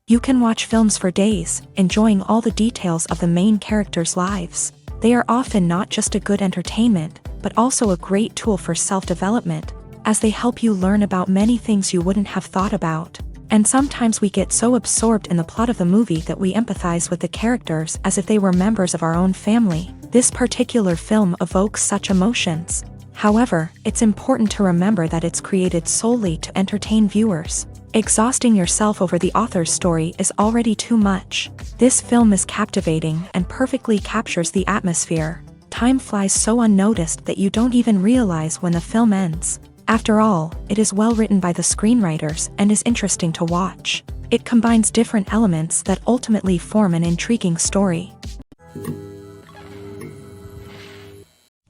You can watch films for days, enjoying all the details of the main characters' lives. They are often not just a good entertainment, but also a great tool for self-development, as they help you learn about many things you wouldn't have thought about. And sometimes we get so absorbed in the plot of the movie that we empathize with the characters as if they were members of our own family. This particular film evokes such emotions. However, it's important to remember that it's created solely to entertain viewers. Exhausting yourself over the author's story is already too much. This film is captivating and perfectly captures the atmosphere. Time flies so unnoticed that you don't even realize when the film ends. After all, it is well written by the screenwriters and is interesting to watch. It combines different elements that ultimately form an intriguing story.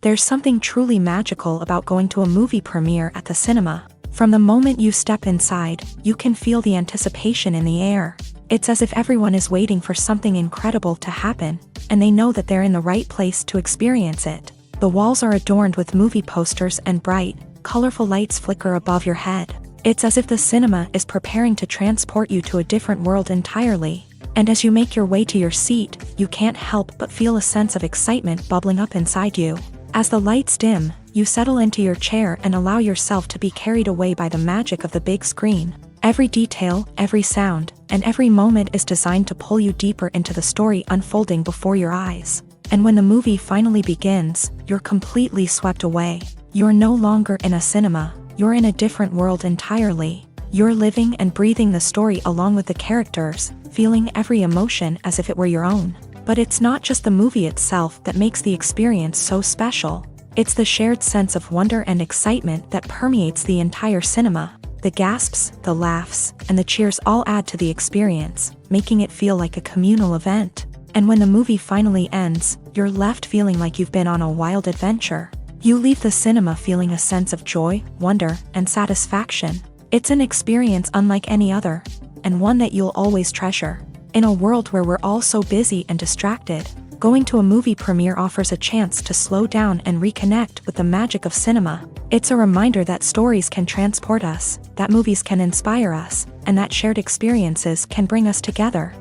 There's something truly magical about going to a movie premiere at the cinema. From the moment you step inside, you can feel the anticipation in the air. It's as if everyone is waiting for something incredible to happen, and they know that they're in the right place to experience it. The walls are adorned with movie posters and bright, colorful lights flicker above your head. It's as if the cinema is preparing to transport you to a different world entirely. And as you make your way to your seat, you can't help but feel a sense of excitement bubbling up inside you. As the lights dim, you settle into your chair and allow yourself to be carried away by the magic of the big screen. Every detail, every sound, and every moment is designed to pull you deeper into the story unfolding before your eyes. And when the movie finally begins, you're completely swept away. You're no longer in a cinema, you're in a different world entirely. You're living and breathing the story along with the characters, feeling every emotion as if it were your own. But it's not just the movie itself that makes the experience so special. It's the shared sense of wonder and excitement that permeates the entire cinema. The gasps, the laughs, and the cheers all add to the experience, making it feel like a communal event. And when the movie finally ends, you're left feeling like you've been on a wild adventure. You leave the cinema feeling a sense of joy, wonder, and satisfaction. It's an experience unlike any other, and one that you'll always treasure. In a world where we're all so busy and distracted, going to a movie premiere offers a chance to slow down and reconnect with the magic of cinema. It's a reminder that stories can transport us, that movies can inspire us, and that shared experiences can bring us together.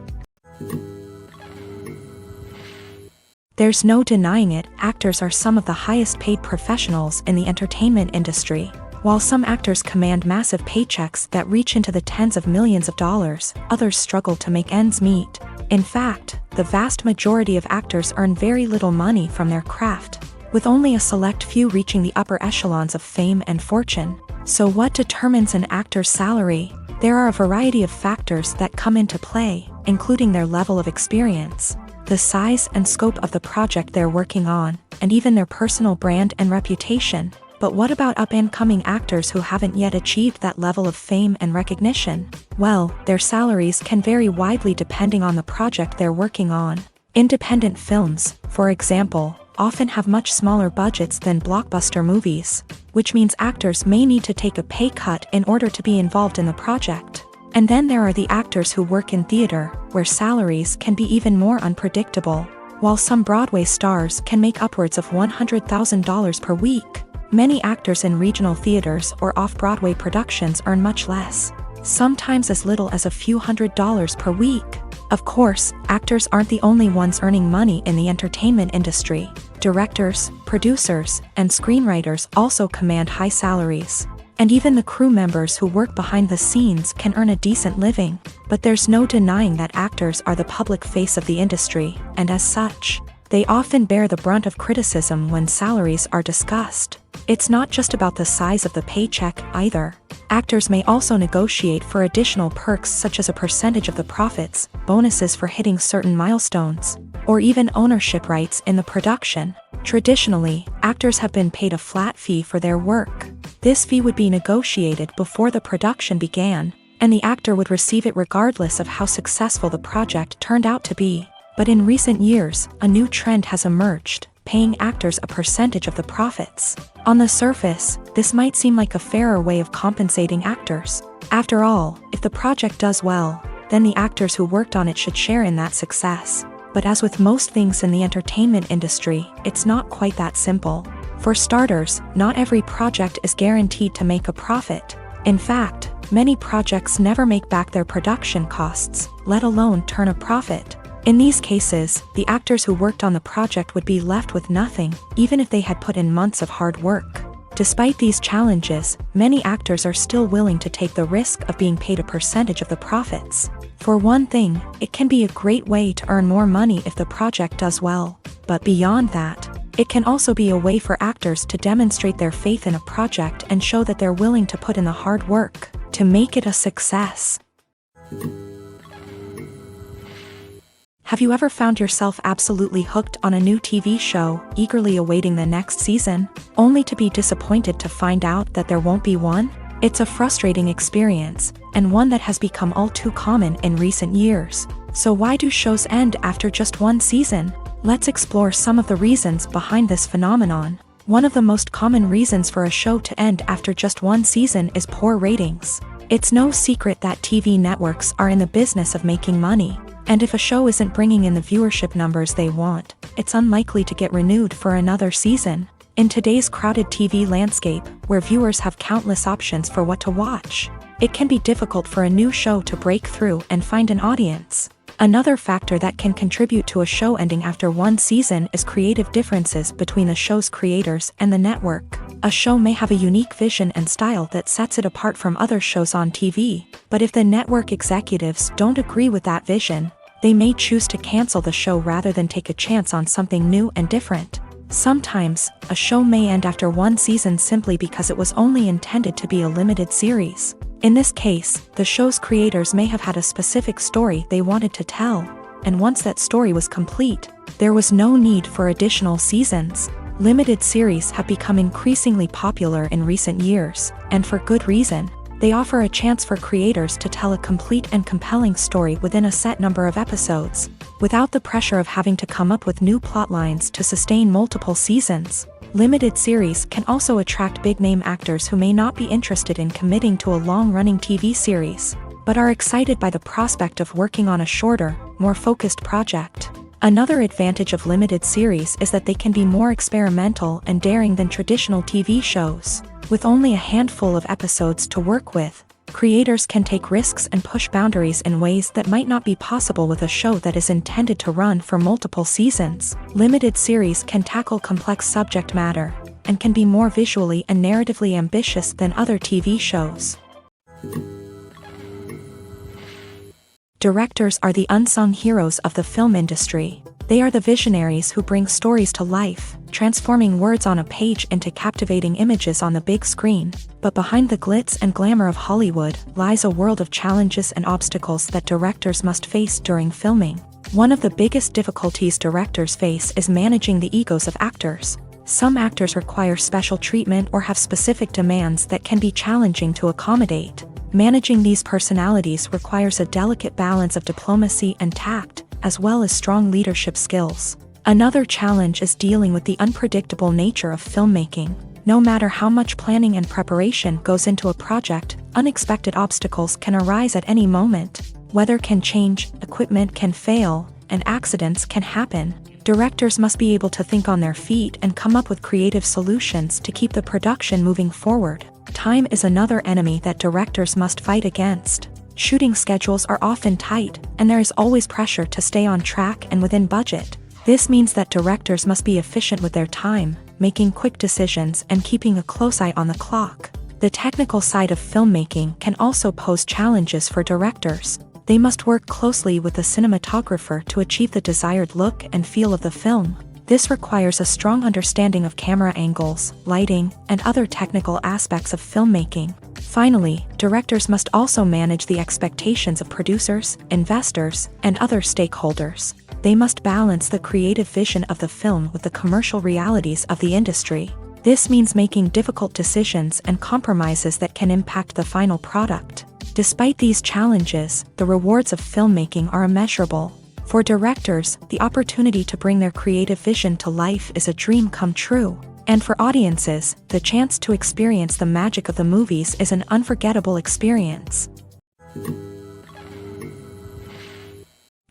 There's no denying it, actors are some of the highest paid professionals in the entertainment industry. While some actors command massive paychecks that reach into the tens of millions of dollars, others struggle to make ends meet. In fact, the vast majority of actors earn very little money from their craft, with only a select few reaching the upper echelons of fame and fortune. So what determines an actor's salary? There are a variety of factors that come into play, including their level of experience, the size and scope of the project they're working on, and even their personal brand and reputation. But what about up-and-coming actors who haven't yet achieved that level of fame and recognition? Well, their salaries can vary widely depending on the project they're working on. Independent films, for example, often have much smaller budgets than blockbuster movies, which means actors may need to take a pay cut in order to be involved in the project. And then there are the actors who work in theater, where salaries can be even more unpredictable. While some Broadway stars can make upwards of $100,000 per week, many actors in regional theaters or off-Broadway productions earn much less, sometimes as little as a few $100s per week. Of course, actors aren't the only ones earning money in the entertainment industry. Directors, producers, and screenwriters also command high salaries. And even the crew members who work behind the scenes can earn a decent living. But there's no denying that actors are the public face of the industry, and as such, they often bear the brunt of criticism when salaries are discussed. It's not just about the size of the paycheck either. Actors may also negotiate for additional perks such as a percentage of the profits, bonuses for hitting certain milestones, or even ownership rights in the production. Traditionally, actors have been paid a flat fee for their work. This fee would be negotiated before the production began, and the actor would receive it regardless of how successful the project turned out to be. But in recent years, a new trend has emerged, paying actors a percentage of the profits. On the surface, this might seem like a fairer way of compensating actors. After all, if the project does well, then the actors who worked on it should share in that success. But as with most things in the entertainment industry, it's not quite that simple. For starters, not every project is guaranteed to make a profit. In fact, many projects never make back their production costs, let alone turn a profit. In these cases, the actors who worked on the project would be left with nothing, even if they had put in months of hard work. Despite these challenges, many actors are still willing to take the risk of being paid a percentage of the profits. For one thing, it can be a great way to earn more money if the project does well. But beyond that, it can also be a way for actors to demonstrate their faith in a project and show that they're willing to put in the hard work to make it a success. Have you ever found yourself absolutely hooked on a new TV show, eagerly awaiting the next season, only to be disappointed to find out that there won't be one? It's a frustrating experience, and one that has become all too common in recent years. So why do shows end after just one season? Let's explore some of the reasons behind this phenomenon. One of the most common reasons for a show to end after just one season is poor ratings. It's no secret that TV networks are in the business of making money. And if a show isn't bringing in the viewership numbers they want, it's unlikely to get renewed for another season. In today's crowded TV landscape, where viewers have countless options for what to watch, it can be difficult for a new show to break through and find an audience. Another factor that can contribute to a show ending after one season is creative differences between the show's creators and the network. A show may have a unique vision and style that sets it apart from other shows on TV, but if the network executives don't agree with that vision, they may choose to cancel the show rather than take a chance on something new and different. Sometimes, a show may end after one season simply because it was only intended to be a limited series. In this case, the show's creators may have had a specific story they wanted to tell, and once that story was complete, there was no need for additional seasons. Limited series have become increasingly popular in recent years, and for good reason. They offer a chance for creators to tell a complete and compelling story within a set number of episodes, without the pressure of having to come up with new plotlines to sustain multiple seasons. Limited series can also attract big-name actors who may not be interested in committing to a long-running TV series, but are excited by the prospect of working on a shorter, more focused project. Another advantage of limited series is that they can be more experimental and daring than traditional TV shows. With only a handful of episodes to work with, creators can take risks and push boundaries in ways that might not be possible with a show that is intended to run for multiple seasons. Limited series can tackle complex subject matter, and can be more visually and narratively ambitious than other TV shows. Directors are the unsung heroes of the film industry. They are the visionaries who bring stories to life, transforming words on a page into captivating images on the big screen. But behind the glitz and glamour of Hollywood lies a world of challenges and obstacles that directors must face during filming. One of the biggest difficulties directors face is managing the egos of actors. Some actors require special treatment or have specific demands that can be challenging to accommodate. Managing these personalities requires a delicate balance of diplomacy and tact, as well as strong leadership skills. Another challenge is dealing with the unpredictable nature of filmmaking. No matter how much planning and preparation goes into a project, unexpected obstacles can arise at any moment. Weather can change, equipment can fail, and accidents can happen. Directors must be able to think on their feet and come up with creative solutions to keep the production moving forward. Time is another enemy that directors must fight against. Shooting schedules are often tight, and there is always pressure to stay on track and within budget. This means that directors must be efficient with their time, making quick decisions and keeping a close eye on the clock. The technical side of filmmaking can also pose challenges for directors. They must work closely with the cinematographer to achieve the desired look and feel of the film. This requires a strong understanding of camera angles, lighting, and other technical aspects of filmmaking. Finally, directors must also manage the expectations of producers, investors, and other stakeholders. They must balance the creative vision of the film with the commercial realities of the industry. This means making difficult decisions and compromises that can impact the final product. Despite these challenges, the rewards of filmmaking are immeasurable. For directors, the opportunity to bring their creative vision to life is a dream come true. And for audiences, the chance to experience the magic of the movies is an unforgettable experience.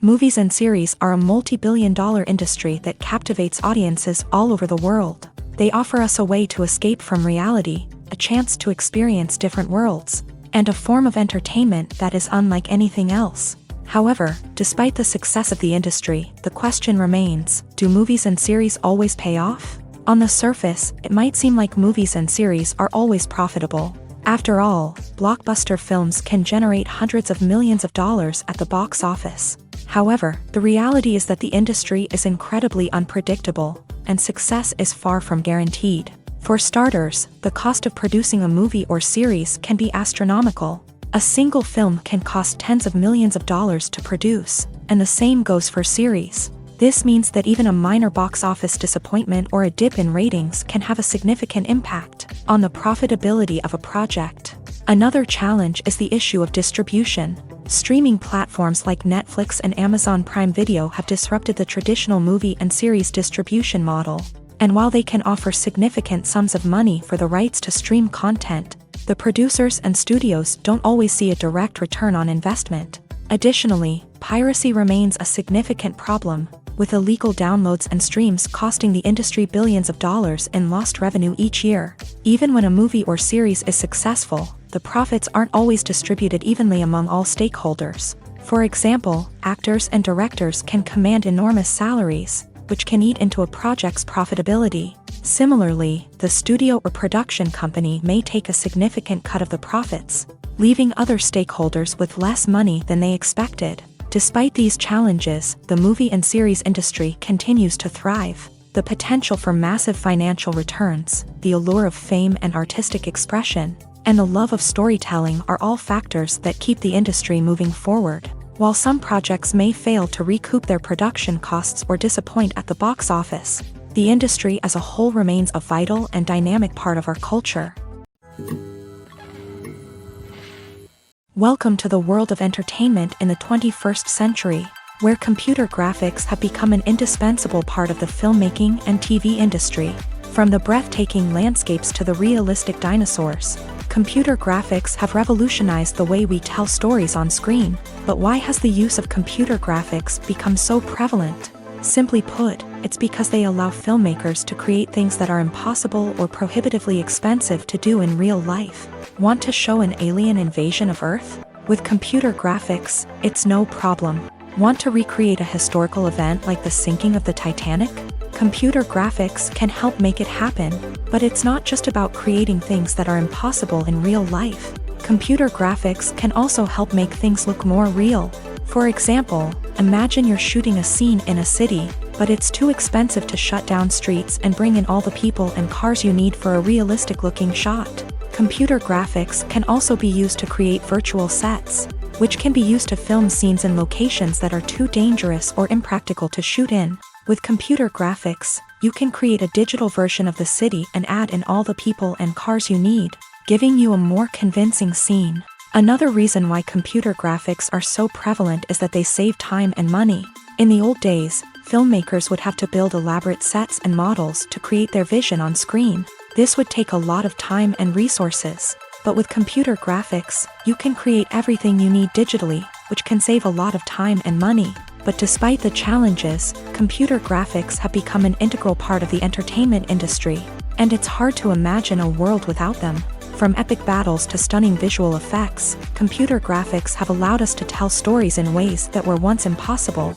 Movies and series are a multi-billion-dollar industry that captivates audiences all over the world. They offer us a way to escape from reality, a chance to experience different worlds, and a form of entertainment that is unlike anything else. However, despite the success of the industry, the question remains, do movies and series always pay off? On the surface, it might seem like movies and series are always profitable. After all, blockbuster films can generate hundreds of millions of dollars at the box office. However, the reality is that the industry is incredibly unpredictable, and success is far from guaranteed. For starters, the cost of producing a movie or series can be astronomical. A single film can cost tens of millions of dollars to produce, and the same goes for series. This means that even a minor box office disappointment or a dip in ratings can have a significant impact on the profitability of a project. Another challenge is the issue of distribution. Streaming platforms like Netflix and Amazon Prime Video have disrupted the traditional movie and series distribution model. And while they can offer significant sums of money for the rights to stream content, the producers and studios don't always see a direct return on investment. Additionally, piracy remains a significant problem, with illegal downloads and streams costing the industry billions of dollars in lost revenue each year. Even when a movie or series is successful, the profits aren't always distributed evenly among all stakeholders. For example, actors and directors can command enormous salaries, which can eat into a project's profitability. Similarly, the studio or production company may take a significant cut of the profits, leaving other stakeholders with less money than they expected. Despite these challenges, the movie and series industry continues to thrive. The potential for massive financial returns, the allure of fame and artistic expression, and the love of storytelling are all factors that keep the industry moving forward. While some projects may fail to recoup their production costs or disappoint at the box office, the industry as a whole remains a vital and dynamic part of our culture. Welcome to the world of entertainment in the 21st century, where computer graphics have become an indispensable part of the filmmaking and TV industry. From the breathtaking landscapes to the realistic dinosaurs, computer graphics have revolutionized the way we tell stories on screen. But why has the use of computer graphics become so prevalent? Simply put, it's because they allow filmmakers to create things that are impossible or prohibitively expensive to do in real life. Want to show an alien invasion of Earth? With computer graphics, it's no problem. Want to recreate a historical event like the sinking of the Titanic? Computer graphics can help make it happen, but it's not just about creating things that are impossible in real life. Computer graphics can also help make things look more real. For example, imagine you're shooting a scene in a city, but it's too expensive to shut down streets and bring in all the people and cars you need for a realistic-looking shot. Computer graphics can also be used to create virtual sets, which can be used to film scenes in locations that are too dangerous or impractical to shoot in. With computer graphics, you can create a digital version of the city and add in all the people and cars you need, giving you a more convincing scene. Another reason why computer graphics are so prevalent is that they save time and money. In the old days, filmmakers would have to build elaborate sets and models to create their vision on screen. This would take a lot of time and resources. But with computer graphics, you can create everything you need digitally, which can save a lot of time and money. But despite the challenges, computer graphics have become an integral part of the entertainment industry, and it's hard to imagine a world without them. From epic battles to stunning visual effects, computer graphics have allowed us to tell stories in ways that were once impossible.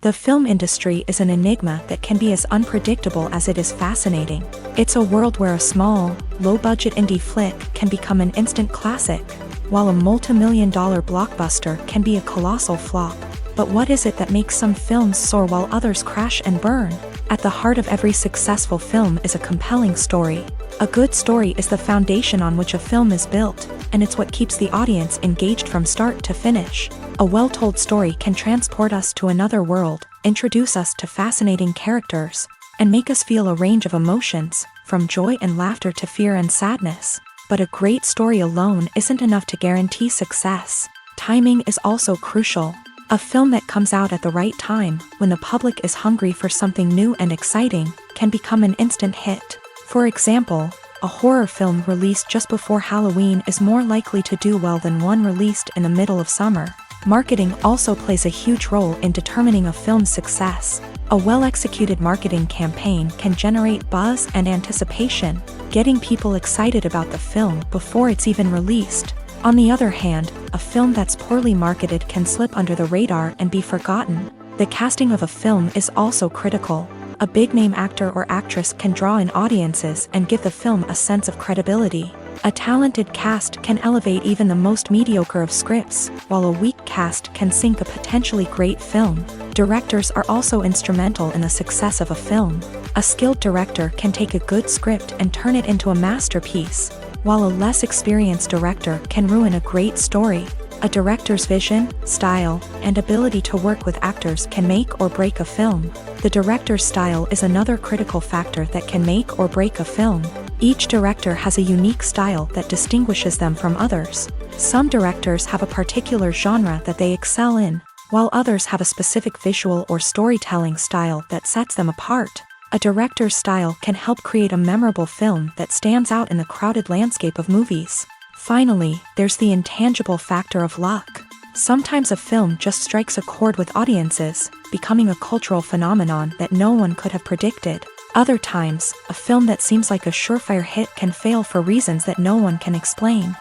The film industry is an enigma that can be as unpredictable as it is fascinating. It's a world where a small, low-budget indie flick can become an instant classic, while a multi-million-dollar blockbuster can be a colossal flop. But what is it that makes some films soar while others crash and burn? At the heart of every successful film is a compelling story. A good story is the foundation on which a film is built, and it's what keeps the audience engaged from start to finish. A well-told story can transport us to another world, introduce us to fascinating characters, and make us feel a range of emotions, from joy and laughter to fear and sadness. But a great story alone isn't enough to guarantee success. Timing is also crucial. A film that comes out at the right time, when the public is hungry for something new and exciting, can become an instant hit. For example, a horror film released just before Halloween is more likely to do well than one released in the middle of summer. Marketing also plays a huge role in determining a film's success. A well-executed marketing campaign can generate buzz and anticipation, getting people excited about the film before it's even released. On the other hand, a film that's poorly marketed can slip under the radar and be forgotten. The casting of a film is also critical. A big-name actor or actress can draw in audiences and give the film a sense of credibility. A talented cast can elevate even the most mediocre of scripts, while a weak cast can sink a potentially great film. Directors are also instrumental in the success of a film. A skilled director can take a good script and turn it into a masterpiece, while a less experienced director can ruin a great story. A director's vision, style, and ability to work with actors can make or break a film. The director's style is another critical factor that can make or break a film. Each director has a unique style that distinguishes them from others. Some directors have a particular genre that they excel in, while others have a specific visual or storytelling style that sets them apart. A director's style can help create a memorable film that stands out in the crowded landscape of movies. Finally, there's the intangible factor of luck. Sometimes a film just strikes a chord with audiences, becoming a cultural phenomenon that no one could have predicted. Other times, a film that seems like a surefire hit can fail for reasons that no one can explain.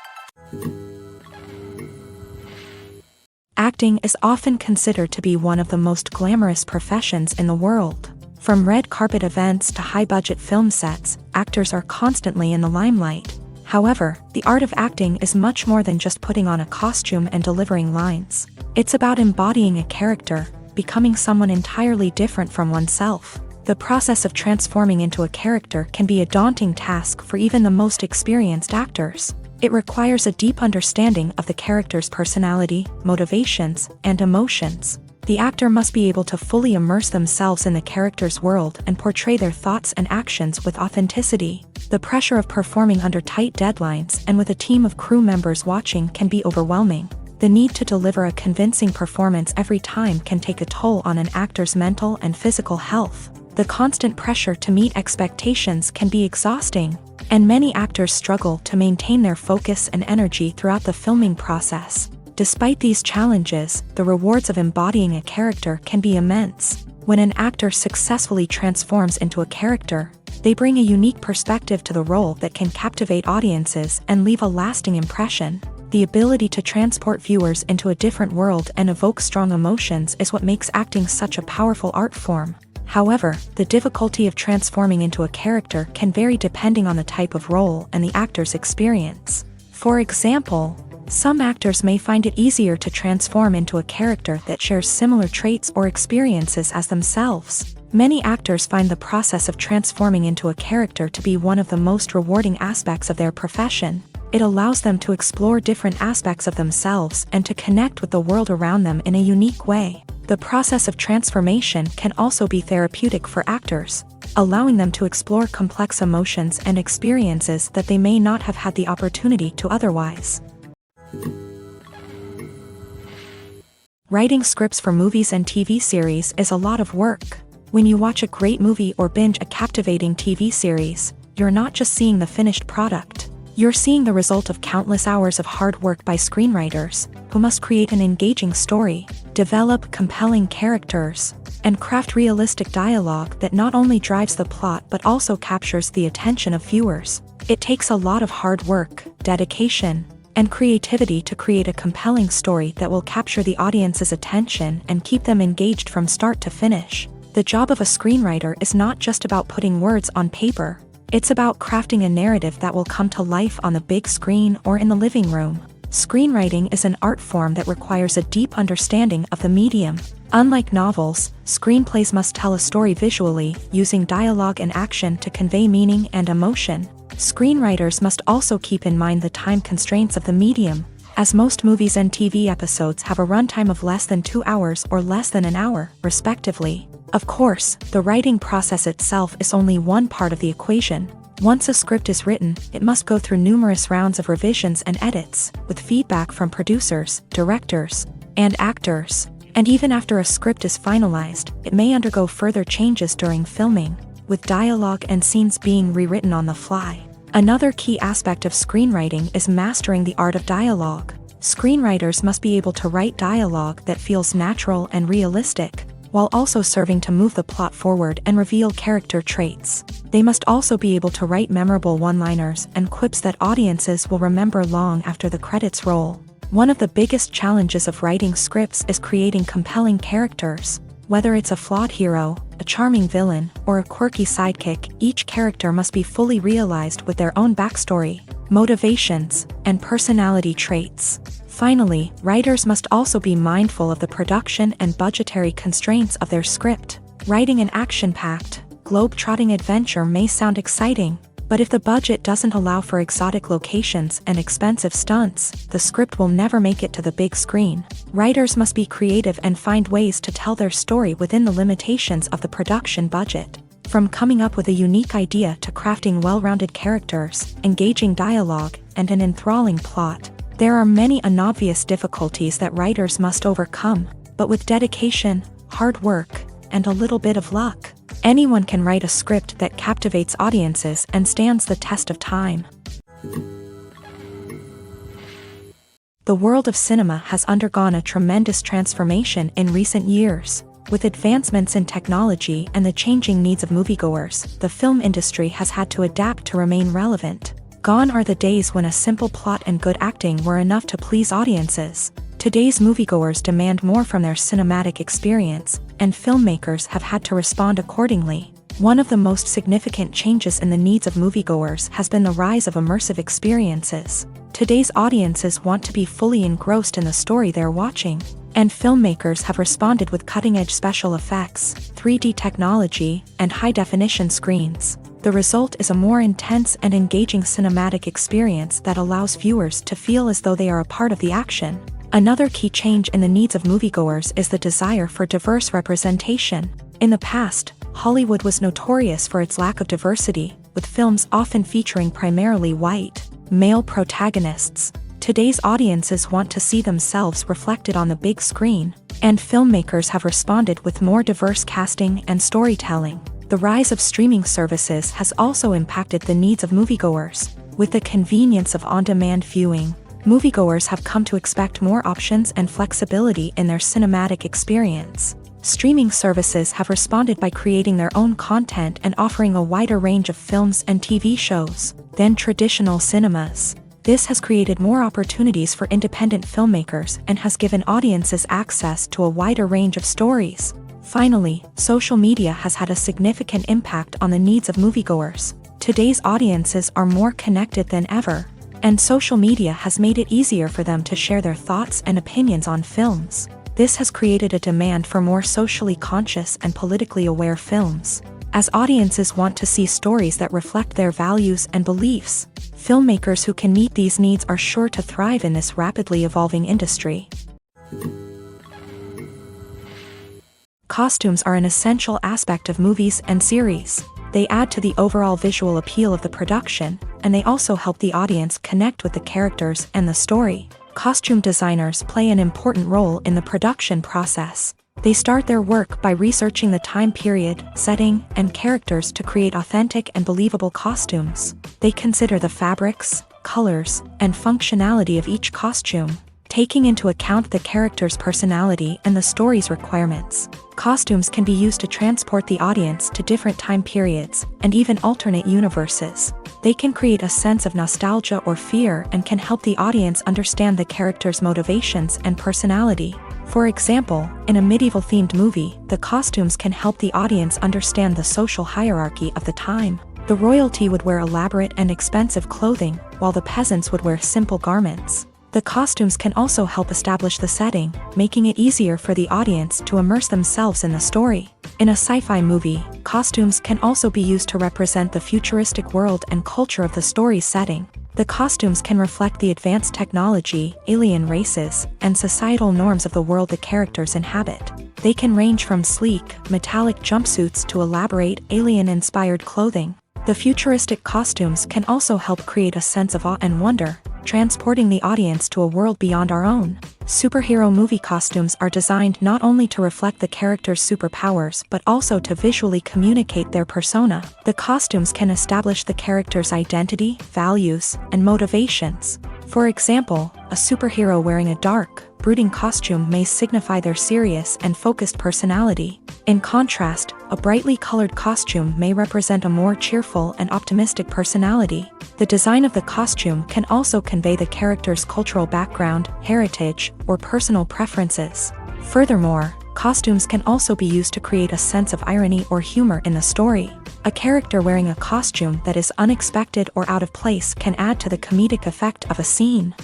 Acting is often considered to be one of the most glamorous professions in the world. From red carpet events to high-budget film sets, actors are constantly in the limelight. However, the art of acting is much more than just putting on a costume and delivering lines. It's about embodying a character, becoming someone entirely different from oneself. The process of transforming into a character can be a daunting task for even the most experienced actors. It requires a deep understanding of the character's personality, motivations, and emotions. The actor must be able to fully immerse themselves in the character's world and portray their thoughts and actions with authenticity. The pressure of performing under tight deadlines and with a team of crew members watching can be overwhelming. The need to deliver a convincing performance every time can take a toll on an actor's mental and physical health. The constant pressure to meet expectations can be exhausting, and many actors struggle to maintain their focus and energy throughout the filming process. Despite these challenges, the rewards of embodying a character can be immense. When an actor successfully transforms into a character, they bring a unique perspective to the role that can captivate audiences and leave a lasting impression. The ability to transport viewers into a different world and evoke strong emotions is what makes acting such a powerful art form. However, the difficulty of transforming into a character can vary depending on the type of role and the actor's experience. For example, some actors may find it easier to transform into a character that shares similar traits or experiences as themselves. Many actors find the process of transforming into a character to be one of the most rewarding aspects of their profession. It allows them to explore different aspects of themselves and to connect with the world around them in a unique way. The process of transformation can also be therapeutic for actors, allowing them to explore complex emotions and experiences that they may not have had the opportunity to otherwise. Writing scripts for movies and TV series is a lot of work. When you watch a great movie or binge a captivating TV series, you're not just seeing the finished product. You're seeing the result of countless hours of hard work by screenwriters, who must create an engaging story, develop compelling characters, and craft realistic dialogue that not only drives the plot but also captures the attention of viewers. It takes a lot of hard work, dedication, and creativity to create a compelling story that will capture the audience's attention and keep them engaged from start to finish. The job of a screenwriter is not just about putting words on paper. It's about crafting a narrative that will come to life on the big screen or in the living room. Screenwriting is an art form that requires a deep understanding of the medium. Unlike novels, screenplays must tell a story visually, using dialogue and action to convey meaning and emotion. Screenwriters must also keep in mind the time constraints of the medium, as most movies and TV episodes have a runtime of less than 2 hours or less than an hour, respectively. Of course, the writing process itself is only one part of the equation. Once a script is written, it must go through numerous rounds of revisions and edits, with feedback from producers, directors, and actors. And even after a script is finalized, it may undergo further changes during filming, with dialogue and scenes being rewritten on the fly. Another key aspect of screenwriting is mastering the art of dialogue. Screenwriters must be able to write dialogue that feels natural and realistic, while also serving to move the plot forward and reveal character traits. They must also be able to write memorable one-liners and quips that audiences will remember long after the credits roll. One of the biggest challenges of writing scripts is creating compelling characters. Whether it's a flawed hero, a charming villain, or a quirky sidekick, each character must be fully realized with their own backstory, motivations, and personality traits. Finally, writers must also be mindful of the production and budgetary constraints of their script. Writing an action-packed, globe-trotting adventure may sound exciting, but if the budget doesn't allow for exotic locations and expensive stunts, the script will never make it to the big screen. Writers must be creative and find ways to tell their story within the limitations of the production budget. From coming up with a unique idea to crafting well-rounded characters, engaging dialogue, and an enthralling plot, there are many unobvious difficulties that writers must overcome, but with dedication, hard work, and a little bit of luck, anyone can write a script that captivates audiences and stands the test of time. The world of cinema has undergone a tremendous transformation in recent years. With advancements in technology and the changing needs of moviegoers, the film industry has had to adapt to remain relevant. Gone are the days when a simple plot and good acting were enough to please audiences. Today's moviegoers demand more from their cinematic experience, and filmmakers have had to respond accordingly. One of the most significant changes in the needs of moviegoers has been the rise of immersive experiences. Today's audiences want to be fully engrossed in the story they're watching, and filmmakers have responded with cutting-edge special effects, 3D technology, and high-definition screens. The result is a more intense and engaging cinematic experience that allows viewers to feel as though they are a part of the action. Another key change in the needs of moviegoers is the desire for diverse representation. In the past, Hollywood was notorious for its lack of diversity, with films often featuring primarily white, male protagonists. Today's audiences want to see themselves reflected on the big screen, and filmmakers have responded with more diverse casting and storytelling. The rise of streaming services has also impacted the needs of moviegoers. With the convenience of on-demand viewing, moviegoers have come to expect more options and flexibility in their cinematic experience. Streaming services have responded by creating their own content and offering a wider range of films and TV shows than traditional cinemas. This has created more opportunities for independent filmmakers and has given audiences access to a wider range of stories. Finally, social media has had a significant impact on the needs of moviegoers. Today's audiences are more connected than ever, and social media has made it easier for them to share their thoughts and opinions on films. This has created a demand for more socially conscious and politically aware films. As audiences want to see stories that reflect their values and beliefs, filmmakers who can meet these needs are sure to thrive in this rapidly evolving industry. Costumes are an essential aspect of movies and series. They add to the overall visual appeal of the production, and they also help the audience connect with the characters and the story. Costume designers play an important role in the production process. They start their work by researching the time period, setting, and characters to create authentic and believable costumes. They consider the fabrics, colors, and functionality of each costume, taking into account the character's personality and the story's requirements. Costumes can be used to transport the audience to different time periods and even alternate universes. They can create a sense of nostalgia or fear and can help the audience understand the character's motivations and personality. For example, in a medieval-themed movie, the costumes can help the audience understand the social hierarchy of the time. The royalty would wear elaborate and expensive clothing, while the peasants would wear simple garments. The costumes can also help establish the setting, making it easier for the audience to immerse themselves in the story. In a sci-fi movie, costumes can also be used to represent the futuristic world and culture of the story's setting. The costumes can reflect the advanced technology, alien races, and societal norms of the world the characters inhabit. They can range from sleek, metallic jumpsuits to elaborate, alien-inspired clothing. The futuristic costumes can also help create a sense of awe and wonder, transporting the audience to a world beyond our own. Superhero movie costumes are designed not only to reflect the character's superpowers but also to visually communicate their persona. The costumes can establish the character's identity, values, and motivations. For example, a superhero wearing a dark, brooding costume may signify their serious and focused personality. In contrast, a brightly colored costume may represent a more cheerful and optimistic personality. The design of the costume can also convey the character's cultural background, heritage, or personal preferences. Furthermore, costumes can also be used to create a sense of irony or humor in the story. A character wearing a costume that is unexpected or out of place can add to the comedic effect of a scene.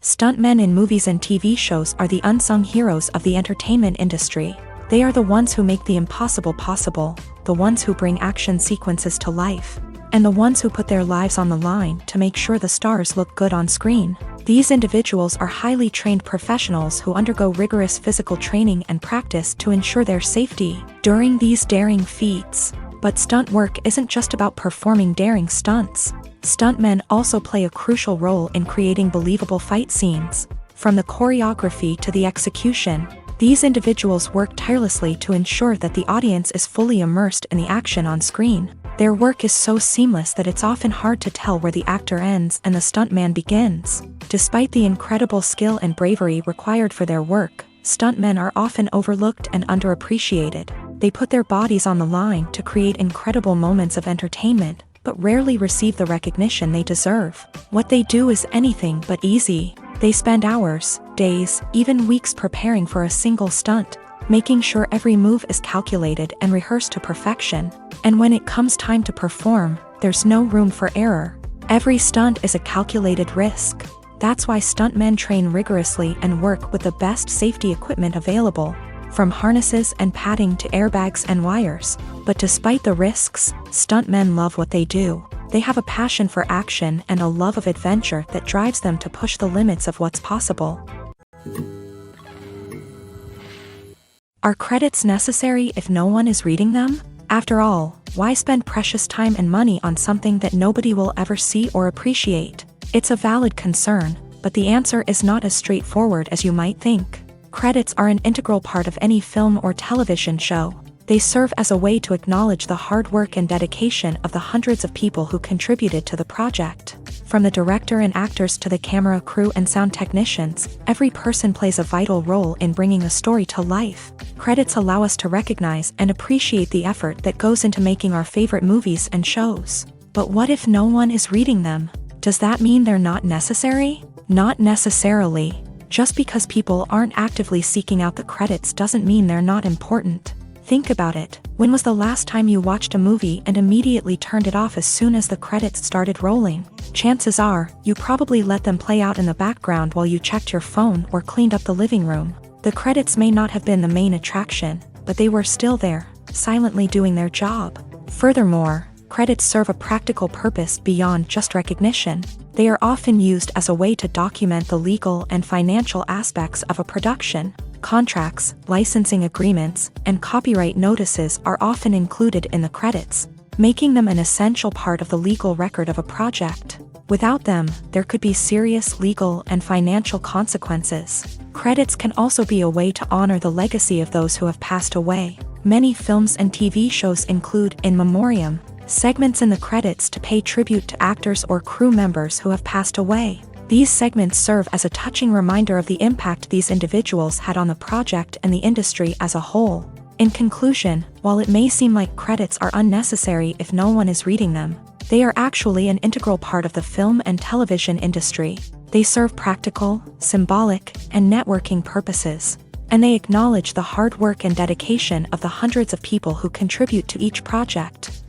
Stuntmen in movies and TV shows are the unsung heroes of the entertainment industry. They are the ones who make the impossible possible, the ones who bring action sequences to life, and the ones who put their lives on the line to make sure the stars look good on screen. These individuals are highly trained professionals who undergo rigorous physical training and practice to ensure their safety during these daring feats. But stunt work isn't just about performing daring stunts. Stuntmen also play a crucial role in creating believable fight scenes. From the choreography to the execution, these individuals work tirelessly to ensure that the audience is fully immersed in the action on screen. Their work is so seamless that it's often hard to tell where the actor ends and the stuntman begins. Despite the incredible skill and bravery required for their work, stuntmen are often overlooked and underappreciated. They put their bodies on the line to create incredible moments of entertainment, but rarely receive the recognition they deserve. What they do is anything but easy. They spend hours, days, even weeks preparing for a single stunt, making sure every move is calculated and rehearsed to perfection. And when it comes time to perform, there's no room for error. Every stunt is a calculated risk. That's why stuntmen train rigorously and work with the best safety equipment available, from harnesses and padding to airbags and wires. But despite the risks, stuntmen love what they do. They have a passion for action and a love of adventure that drives them to push the limits of what's possible. Are credits necessary if no one is reading them? After all, why spend precious time and money on something that nobody will ever see or appreciate? It's a valid concern, but the answer is not as straightforward as you might think. Credits are an integral part of any film or television show. They serve as a way to acknowledge the hard work and dedication of the hundreds of people who contributed to the project. From the director and actors to the camera crew and sound technicians, every person plays a vital role in bringing a story to life. Credits allow us to recognize and appreciate the effort that goes into making our favorite movies and shows. But what if no one is reading them? Does that mean they're not necessary? Not necessarily. Just because people aren't actively seeking out the credits doesn't mean they're not important. Think about it. When was the last time you watched a movie and immediately turned it off as soon as the credits started rolling? Chances are, you probably let them play out in the background while you checked your phone or cleaned up the living room. The credits may not have been the main attraction, but they were still there, silently doing their job. Furthermore, credits serve a practical purpose beyond just recognition. They are often used as a way to document the legal and financial aspects of a production. Contracts, licensing agreements, and copyright notices are often included in the credits, making them an essential part of the legal record of a project. Without them, there could be serious legal and financial consequences. Credits can also be a way to honor the legacy of those who have passed away. Many films and TV shows include in memoriam, segments in the credits to pay tribute to actors or crew members who have passed away. These segments serve as a touching reminder of the impact these individuals had on the project and the industry as a whole. In conclusion, while it may seem like credits are unnecessary if no one is reading them, they are actually an integral part of the film and television industry. They serve practical, symbolic, and networking purposes, and they acknowledge the hard work and dedication of the hundreds of people who contribute to each project.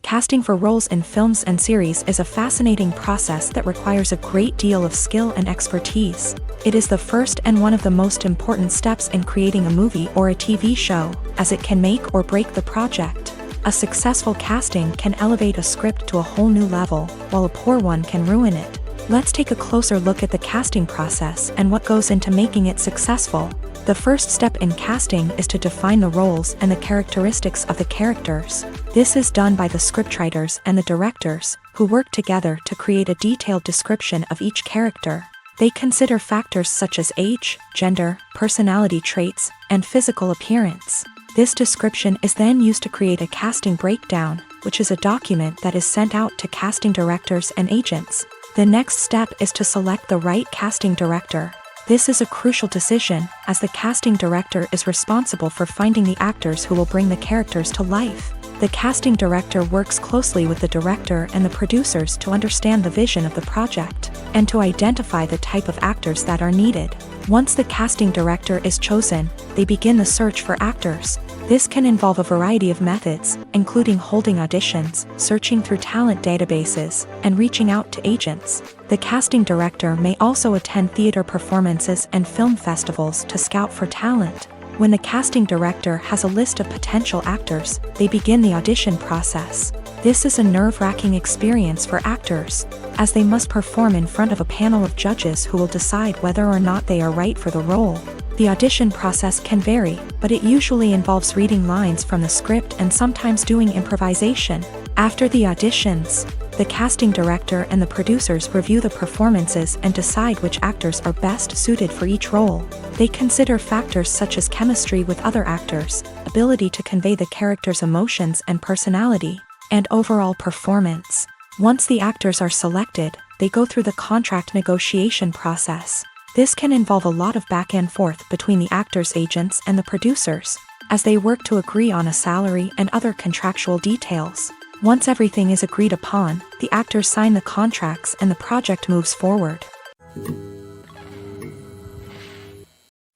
Casting for roles in films and series is a fascinating process that requires a great deal of skill and expertise. It is the first and one of the most important steps in creating a movie or a TV show, as it can make or break the project. A successful casting can elevate a script to a whole new level, while a poor one can ruin it. Let's take a closer look at the casting process and what goes into making it successful. The first step in casting is to define the roles and the characteristics of the characters. This is done by the scriptwriters and the directors, who work together to create a detailed description of each character. They consider factors such as age, gender, personality traits, and physical appearance. This description is then used to create a casting breakdown, which is a document that is sent out to casting directors and agents. The next step is to select the right casting director. This is a crucial decision, as the casting director is responsible for finding the actors who will bring the characters to life. The casting director works closely with the director and the producers to understand the vision of the project, and to identify the type of actors that are needed. Once the casting director is chosen, they begin the search for actors. This can involve a variety of methods, including holding auditions, searching through talent databases, and reaching out to agents. The casting director may also attend theater performances and film festivals to scout for talent. When the casting director has a list of potential actors, they begin the audition process. This is a nerve-wracking experience for actors, as they must perform in front of a panel of judges who will decide whether or not they are right for the role. The audition process can vary, but it usually involves reading lines from the script and sometimes doing improvisation. After the auditions, the casting director and the producers review the performances and decide which actors are best suited for each role. They consider factors such as chemistry with other actors, ability to convey the character's emotions and personality, and overall performance. Once the actors are selected, they go through the contract negotiation process. This can involve a lot of back and forth between the actors' agents and the producers, as they work to agree on a salary and other contractual details. Once everything is agreed upon, the actors sign the contracts and the project moves forward.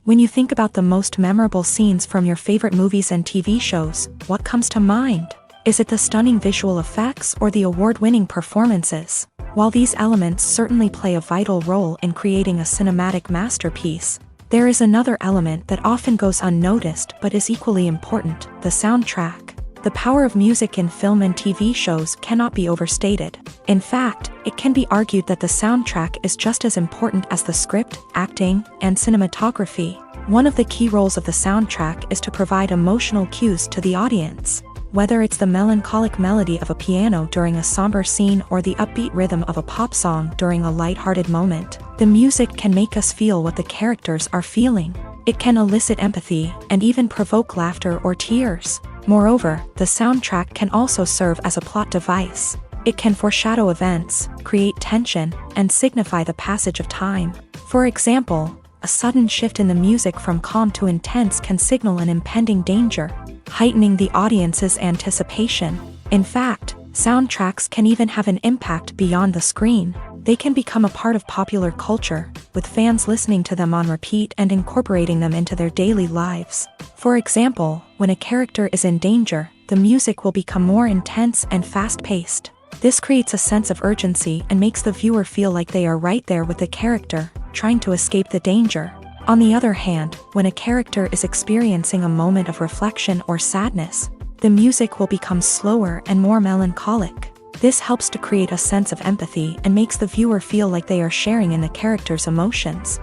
When you think about the most memorable scenes from your favorite movies and TV shows, what comes to mind? Is it the stunning visual effects or the award-winning performances? While these elements certainly play a vital role in creating a cinematic masterpiece, there is another element that often goes unnoticed but is equally important: the soundtrack. The power of music in film and TV shows cannot be overstated. In fact, it can be argued that the soundtrack is just as important as the script, acting, and cinematography. One of the key roles of the soundtrack is to provide emotional cues to the audience. Whether it's the melancholic melody of a piano during a somber scene or the upbeat rhythm of a pop song during a lighthearted moment, the music can make us feel what the characters are feeling. It can elicit empathy and even provoke laughter or tears. Moreover, the soundtrack can also serve as a plot device. It can foreshadow events, create tension, and signify the passage of time. For example, a sudden shift in the music from calm to intense can signal an impending danger, heightening the audience's anticipation. In fact, soundtracks can even have an impact beyond the screen. They can become a part of popular culture, with fans listening to them on repeat and incorporating them into their daily lives. For example, when a character is in danger, the music will become more intense and fast-paced. This creates a sense of urgency and makes the viewer feel like they are right there with the character, trying to escape the danger. On the other hand, when a character is experiencing a moment of reflection or sadness, the music will become slower and more melancholic. This helps to create a sense of empathy and makes the viewer feel like they are sharing in the character's emotions.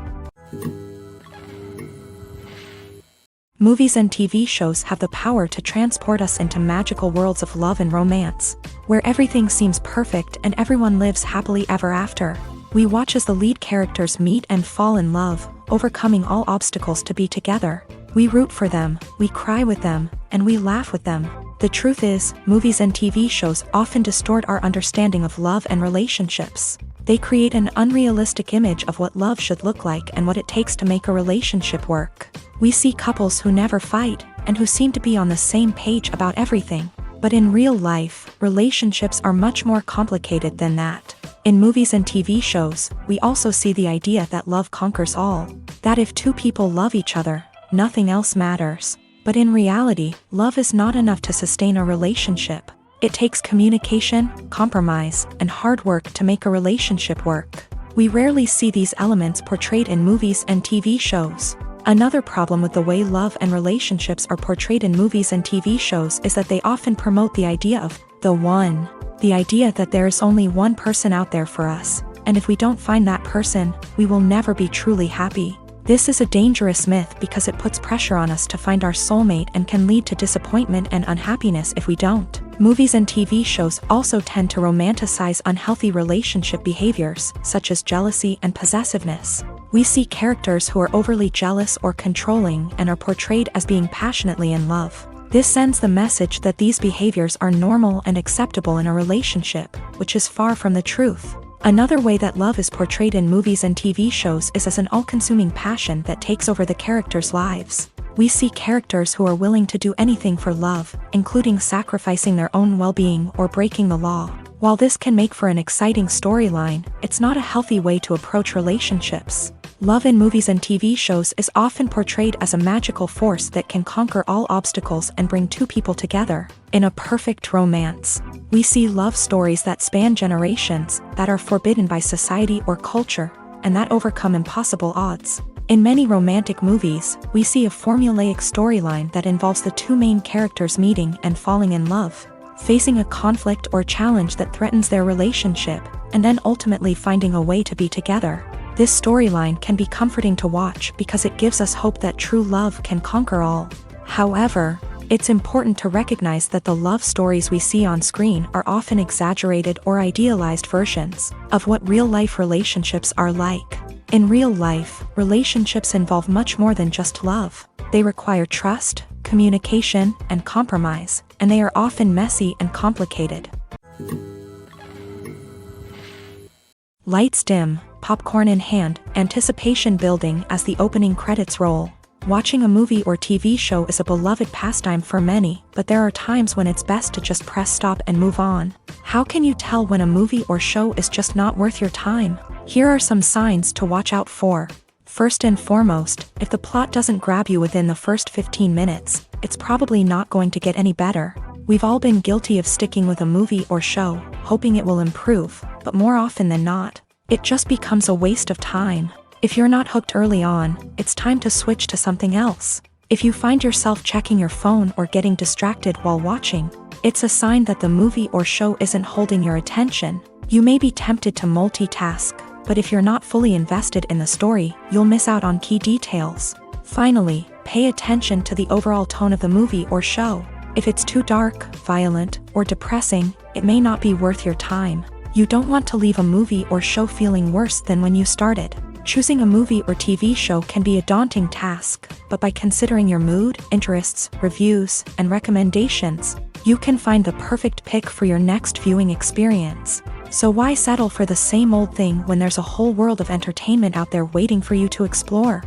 Movies and TV shows have the power to transport us into magical worlds of love and romance, where everything seems perfect and everyone lives happily ever after. We watch as the lead characters meet and fall in love, overcoming all obstacles to be together. We root for them, we cry with them, and we laugh with them. The truth is, movies and TV shows often distort our understanding of love and relationships. They create an unrealistic image of what love should look like and what it takes to make a relationship work. We see couples who never fight, and who seem to be on the same page about everything. But in real life, relationships are much more complicated than that. In movies and TV shows, we also see the idea that love conquers all. That if two people love each other, nothing else matters. But in reality, love is not enough to sustain a relationship. It takes communication, compromise, and hard work to make a relationship work. We rarely see these elements portrayed in movies and TV shows. Another problem with the way love and relationships are portrayed in movies and TV shows is that they often promote the idea of the one. The idea that there is only one person out there for us, and if we don't find that person, we will never be truly happy. This is a dangerous myth because it puts pressure on us to find our soulmate and can lead to disappointment and unhappiness if we don't. Movies and TV shows also tend to romanticize unhealthy relationship behaviors, such as jealousy and possessiveness. We see characters who are overly jealous or controlling and are portrayed as being passionately in love. This sends the message that these behaviors are normal and acceptable in a relationship, which is far from the truth. Another way that love is portrayed in movies and TV shows is as an all-consuming passion that takes over the characters' lives. We see characters who are willing to do anything for love, including sacrificing their own well-being or breaking the law. While this can make for an exciting storyline, it's not a healthy way to approach relationships. Love in movies and TV shows is often portrayed as a magical force that can conquer all obstacles and bring two people together. In a perfect romance, we see love stories that span generations, that are forbidden by society or culture, and that overcome impossible odds. In many romantic movies, we see a formulaic storyline that involves the two main characters meeting and falling in love, facing a conflict or challenge that threatens their relationship, and then ultimately finding a way to be together. This storyline can be comforting to watch because it gives us hope that true love can conquer all. However, it's important to recognize that the love stories we see on screen are often exaggerated or idealized versions of what real-life relationships are like. In real life, relationships involve much more than just love. They require trust, communication, and compromise, and they are often messy and complicated. Lights dim, popcorn in hand, anticipation building as the opening credits roll. Watching a movie or TV show is a beloved pastime for many, but there are times when it's best to just press stop and move on. How can you tell when a movie or show is just not worth your time? Here are some signs to watch out for. First and foremost, if the plot doesn't grab you within the first 15 minutes, it's probably not going to get any better. We've all been guilty of sticking with a movie or show, hoping it will improve, but more often than not, it just becomes a waste of time. If you're not hooked early on, it's time to switch to something else. If you find yourself checking your phone or getting distracted while watching, it's a sign that the movie or show isn't holding your attention. You may be tempted to multitask, but if you're not fully invested in the story, you'll miss out on key details. Finally, pay attention to the overall tone of the movie or show. If it's too dark, violent, or depressing, it may not be worth your time. You don't want to leave a movie or show feeling worse than when you started. Choosing a movie or TV show can be a daunting task, but by considering your mood, interests, reviews, and recommendations, you can find the perfect pick for your next viewing experience. So why settle for the same old thing when there's a whole world of entertainment out there waiting for you to explore?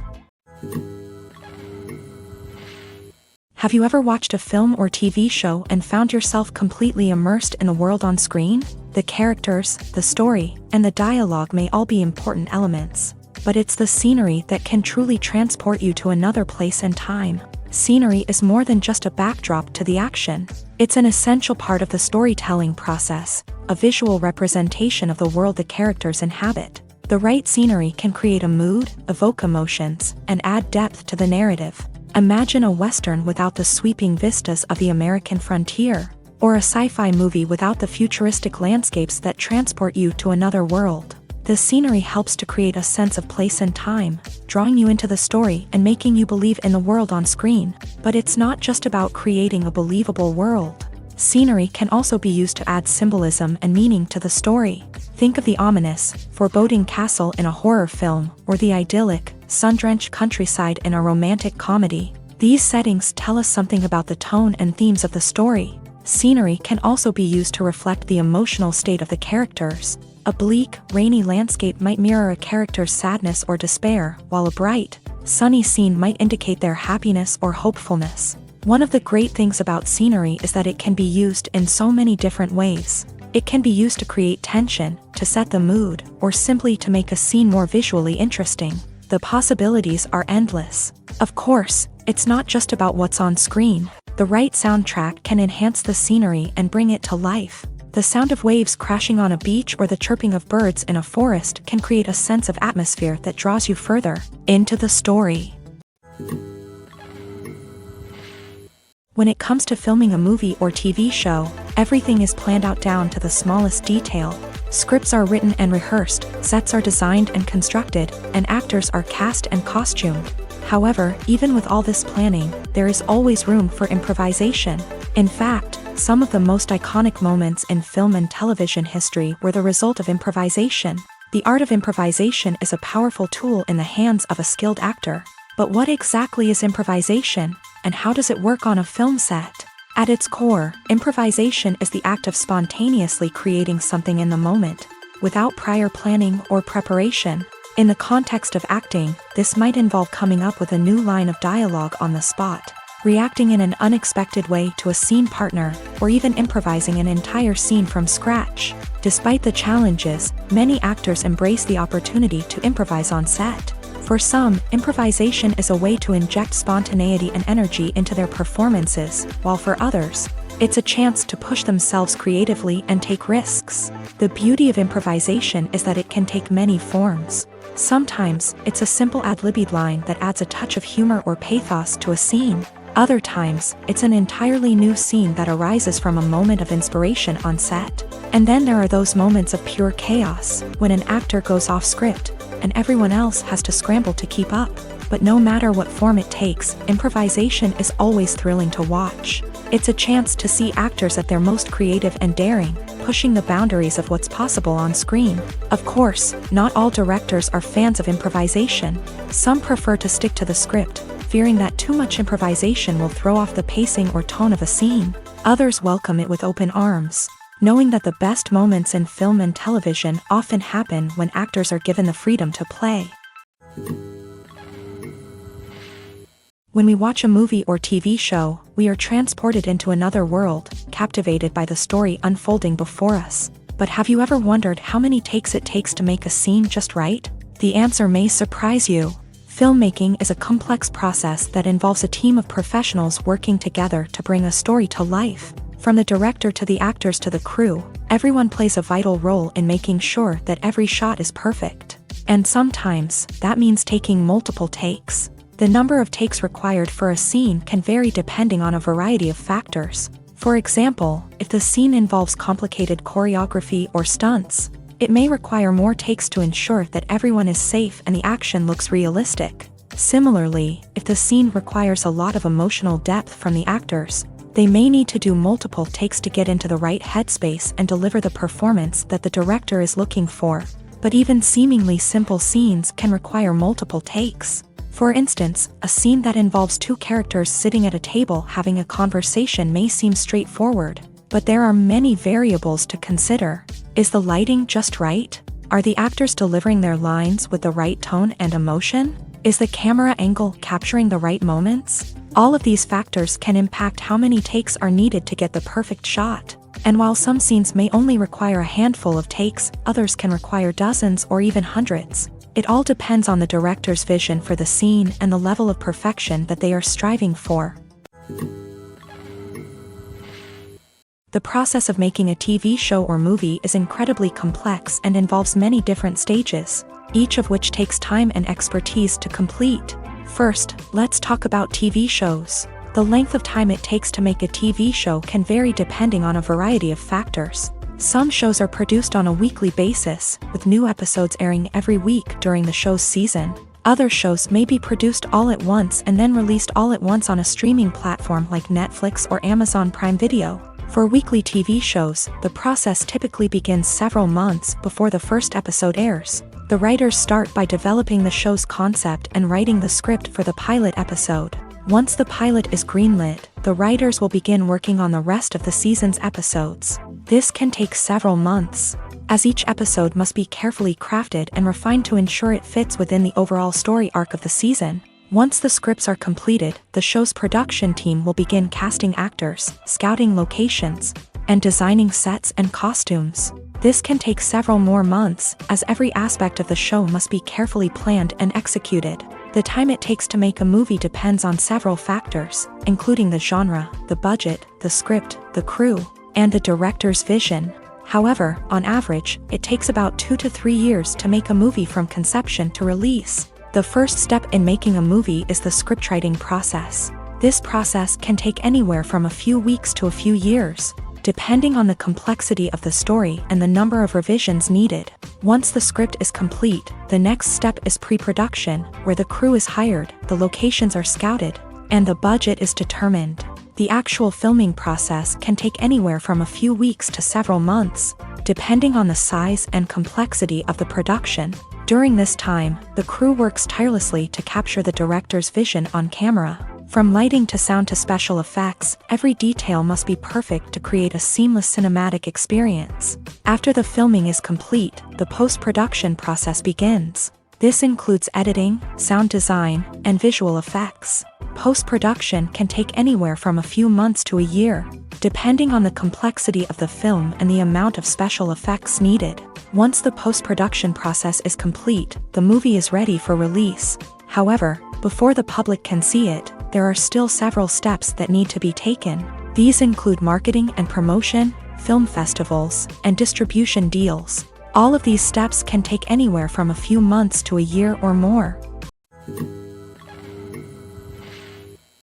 Have you ever watched a film or TV show and found yourself completely immersed in the world on screen? The characters, the story, and the dialogue may all be important elements, but it's the scenery that can truly transport you to another place and time. Scenery is more than just a backdrop to the action. It's an essential part of the storytelling process, a visual representation of the world the characters inhabit. The right scenery can create a mood, evoke emotions, and add depth to the narrative. Imagine a Western without the sweeping vistas of the American frontier, or a sci-fi movie without the futuristic landscapes that transport you to another world. The scenery helps to create a sense of place and time, drawing you into the story and making you believe in the world on screen. But it's not just about creating a believable world. Scenery can also be used to add symbolism and meaning to the story. Think of the ominous, foreboding castle in a horror film, or the idyllic, sun-drenched countryside in a romantic comedy. These settings tell us something about the tone and themes of the story. Scenery can also be used to reflect the emotional state of the characters. A bleak, rainy landscape might mirror a character's sadness or despair, while a bright, sunny scene might indicate their happiness or hopefulness. One of the great things about scenery is that it can be used in so many different ways. It can be used to create tension, to set the mood, or simply to make a scene more visually interesting. The possibilities are endless. Of course, it's not just about what's on screen. The right soundtrack can enhance the scenery and bring it to life. The sound of waves crashing on a beach or the chirping of birds in a forest can create a sense of atmosphere that draws you further into the story. When it comes to filming a movie or TV show, everything is planned out down to the smallest detail. Scripts are written and rehearsed, sets are designed and constructed, and actors are cast and costumed. However, even with all this planning, there is always room for improvisation. In fact, some of the most iconic moments in film and television history were the result of improvisation. The art of improvisation is a powerful tool in the hands of a skilled actor. But what exactly is improvisation, and how does it work on a film set? At its core, improvisation is the act of spontaneously creating something in the moment, without prior planning or preparation. In the context of acting, this might involve coming up with a new line of dialogue on the spot, reacting in an unexpected way to a scene partner, or even improvising an entire scene from scratch. Despite the challenges, many actors embrace the opportunity to improvise on set. For some, improvisation is a way to inject spontaneity and energy into their performances, while for others, it's a chance to push themselves creatively and take risks. The beauty of improvisation is that it can take many forms. Sometimes, it's a simple ad-libbed line that adds a touch of humor or pathos to a scene. Other times, it's an entirely new scene that arises from a moment of inspiration on set. And then there are those moments of pure chaos, when an actor goes off script, and everyone else has to scramble to keep up. But no matter what form it takes, improvisation is always thrilling to watch. It's a chance to see actors at their most creative and daring, pushing the boundaries of what's possible on screen. Of course, not all directors are fans of improvisation. Some prefer to stick to the script, fearing that too much improvisation will throw off the pacing or tone of a scene. Others welcome it with open arms, knowing that the best moments in film and television often happen when actors are given the freedom to play. When we watch a movie or TV show, we are transported into another world, captivated by the story unfolding before us. But have you ever wondered how many takes it takes to make a scene just right? The answer may surprise you. Filmmaking is a complex process that involves a team of professionals working together to bring a story to life. From the director to the actors to the crew, everyone plays a vital role in making sure that every shot is perfect. And sometimes, that means taking multiple takes. The number of takes required for a scene can vary depending on a variety of factors. For example, if the scene involves complicated choreography or stunts, it may require more takes to ensure that everyone is safe and the action looks realistic. Similarly, if the scene requires a lot of emotional depth from the actors, they may need to do multiple takes to get into the right headspace and deliver the performance that the director is looking for. But even seemingly simple scenes can require multiple takes. For instance, a scene that involves two characters sitting at a table having a conversation may seem straightforward, but there are many variables to consider. Is the lighting just right? Are the actors delivering their lines with the right tone and emotion? Is the camera angle capturing the right moments? All of these factors can impact how many takes are needed to get the perfect shot. And while some scenes may only require a handful of takes, others can require dozens or even hundreds. It all depends on the director's vision for the scene and the level of perfection that they are striving for. The process of making a TV show or movie is incredibly complex and involves many different stages, each of which takes time and expertise to complete. First, let's talk about TV shows. The length of time it takes to make a TV show can vary depending on a variety of factors. Some shows are produced on a weekly basis, with new episodes airing every week during the show's season. Other shows may be produced all at once and then released all at once on a streaming platform like Netflix or Amazon Prime Video. For weekly TV shows, the process typically begins several months before the first episode airs. The writers start by developing the show's concept and writing the script for the pilot episode. Once the pilot is greenlit, the writers will begin working on the rest of the season's episodes. This can take several months, as each episode must be carefully crafted and refined to ensure it fits within the overall story arc of the season. Once the scripts are completed, the show's production team will begin casting actors, scouting locations, and designing sets and costumes. This can take several more months, as every aspect of the show must be carefully planned and executed. The time it takes to make a movie depends on several factors, including the genre, the budget, the script, the crew, and the director's vision. However, on average, it takes about 2 to 3 years to make a movie from conception to release. The first step in making a movie is the scriptwriting process. This process can take anywhere from a few weeks to a few years, depending on the complexity of the story and the number of revisions needed. Once the script is complete, the next step is pre-production, where the crew is hired, the locations are scouted, and the budget is determined. The actual filming process can take anywhere from a few weeks to several months, depending on the size and complexity of the production. During this time, the crew works tirelessly to capture the director's vision on camera. From lighting to sound to special effects, every detail must be perfect to create a seamless cinematic experience. After the filming is complete, the post-production process begins. This includes editing, sound design, and visual effects. Post-production can take anywhere from a few months to a year, depending on the complexity of the film and the amount of special effects needed. Once the post-production process is complete, the movie is ready for release. However, before the public can see it, there are still several steps that need to be taken. These include marketing and promotion, film festivals, and distribution deals. All of these steps can take anywhere from a few months to a year or more.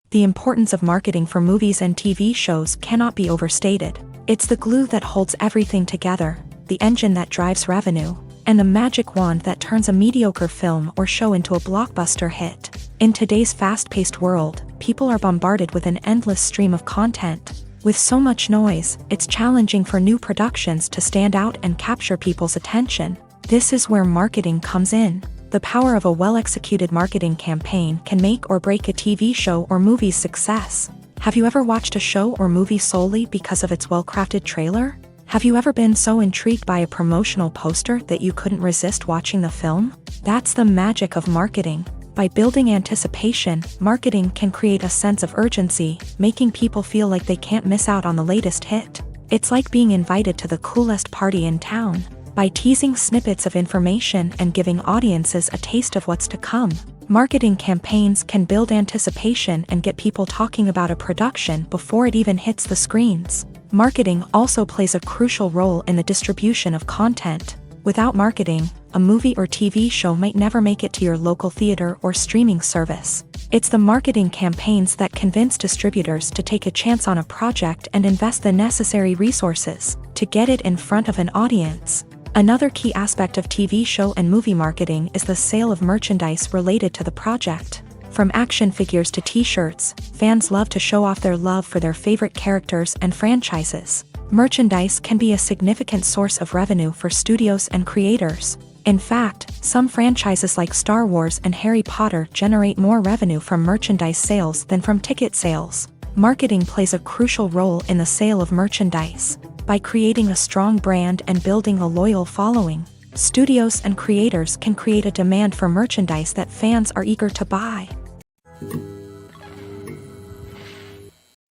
The importance of marketing for movies and TV shows cannot be overstated. It's the glue that holds everything together, the engine that drives revenue, and the magic wand that turns a mediocre film or show into a blockbuster hit. In today's fast-paced world, people are bombarded with an endless stream of content. With so much noise, it's challenging for new productions to stand out and capture people's attention. This is where marketing comes in. The power of a well-executed marketing campaign can make or break a TV show or movie's success. Have you ever watched a show or movie solely because of its well-crafted trailer? Have you ever been so intrigued by a promotional poster that you couldn't resist watching the film? That's the magic of marketing. By building anticipation, marketing can create a sense of urgency, making people feel like they can't miss out on the latest hit. It's like being invited to the coolest party in town. By teasing snippets of information and giving audiences a taste of what's to come, marketing campaigns can build anticipation and get people talking about a production before it even hits the screens. Marketing also plays a crucial role in the distribution of content. Without marketing, a movie or TV show might never make it to your local theater or streaming service. It's the marketing campaigns that convince distributors to take a chance on a project and invest the necessary resources to get it in front of an audience. Another key aspect of TV show and movie marketing is the sale of merchandise related to the project. From action figures to t-shirts, fans love to show off their love for their favorite characters and franchises. Merchandise can be a significant source of revenue for studios and creators. In fact, some franchises like Star Wars and Harry Potter generate more revenue from merchandise sales than from ticket sales. Marketing plays a crucial role in the sale of merchandise. By creating a strong brand and building a loyal following, studios and creators can create a demand for merchandise that fans are eager to buy.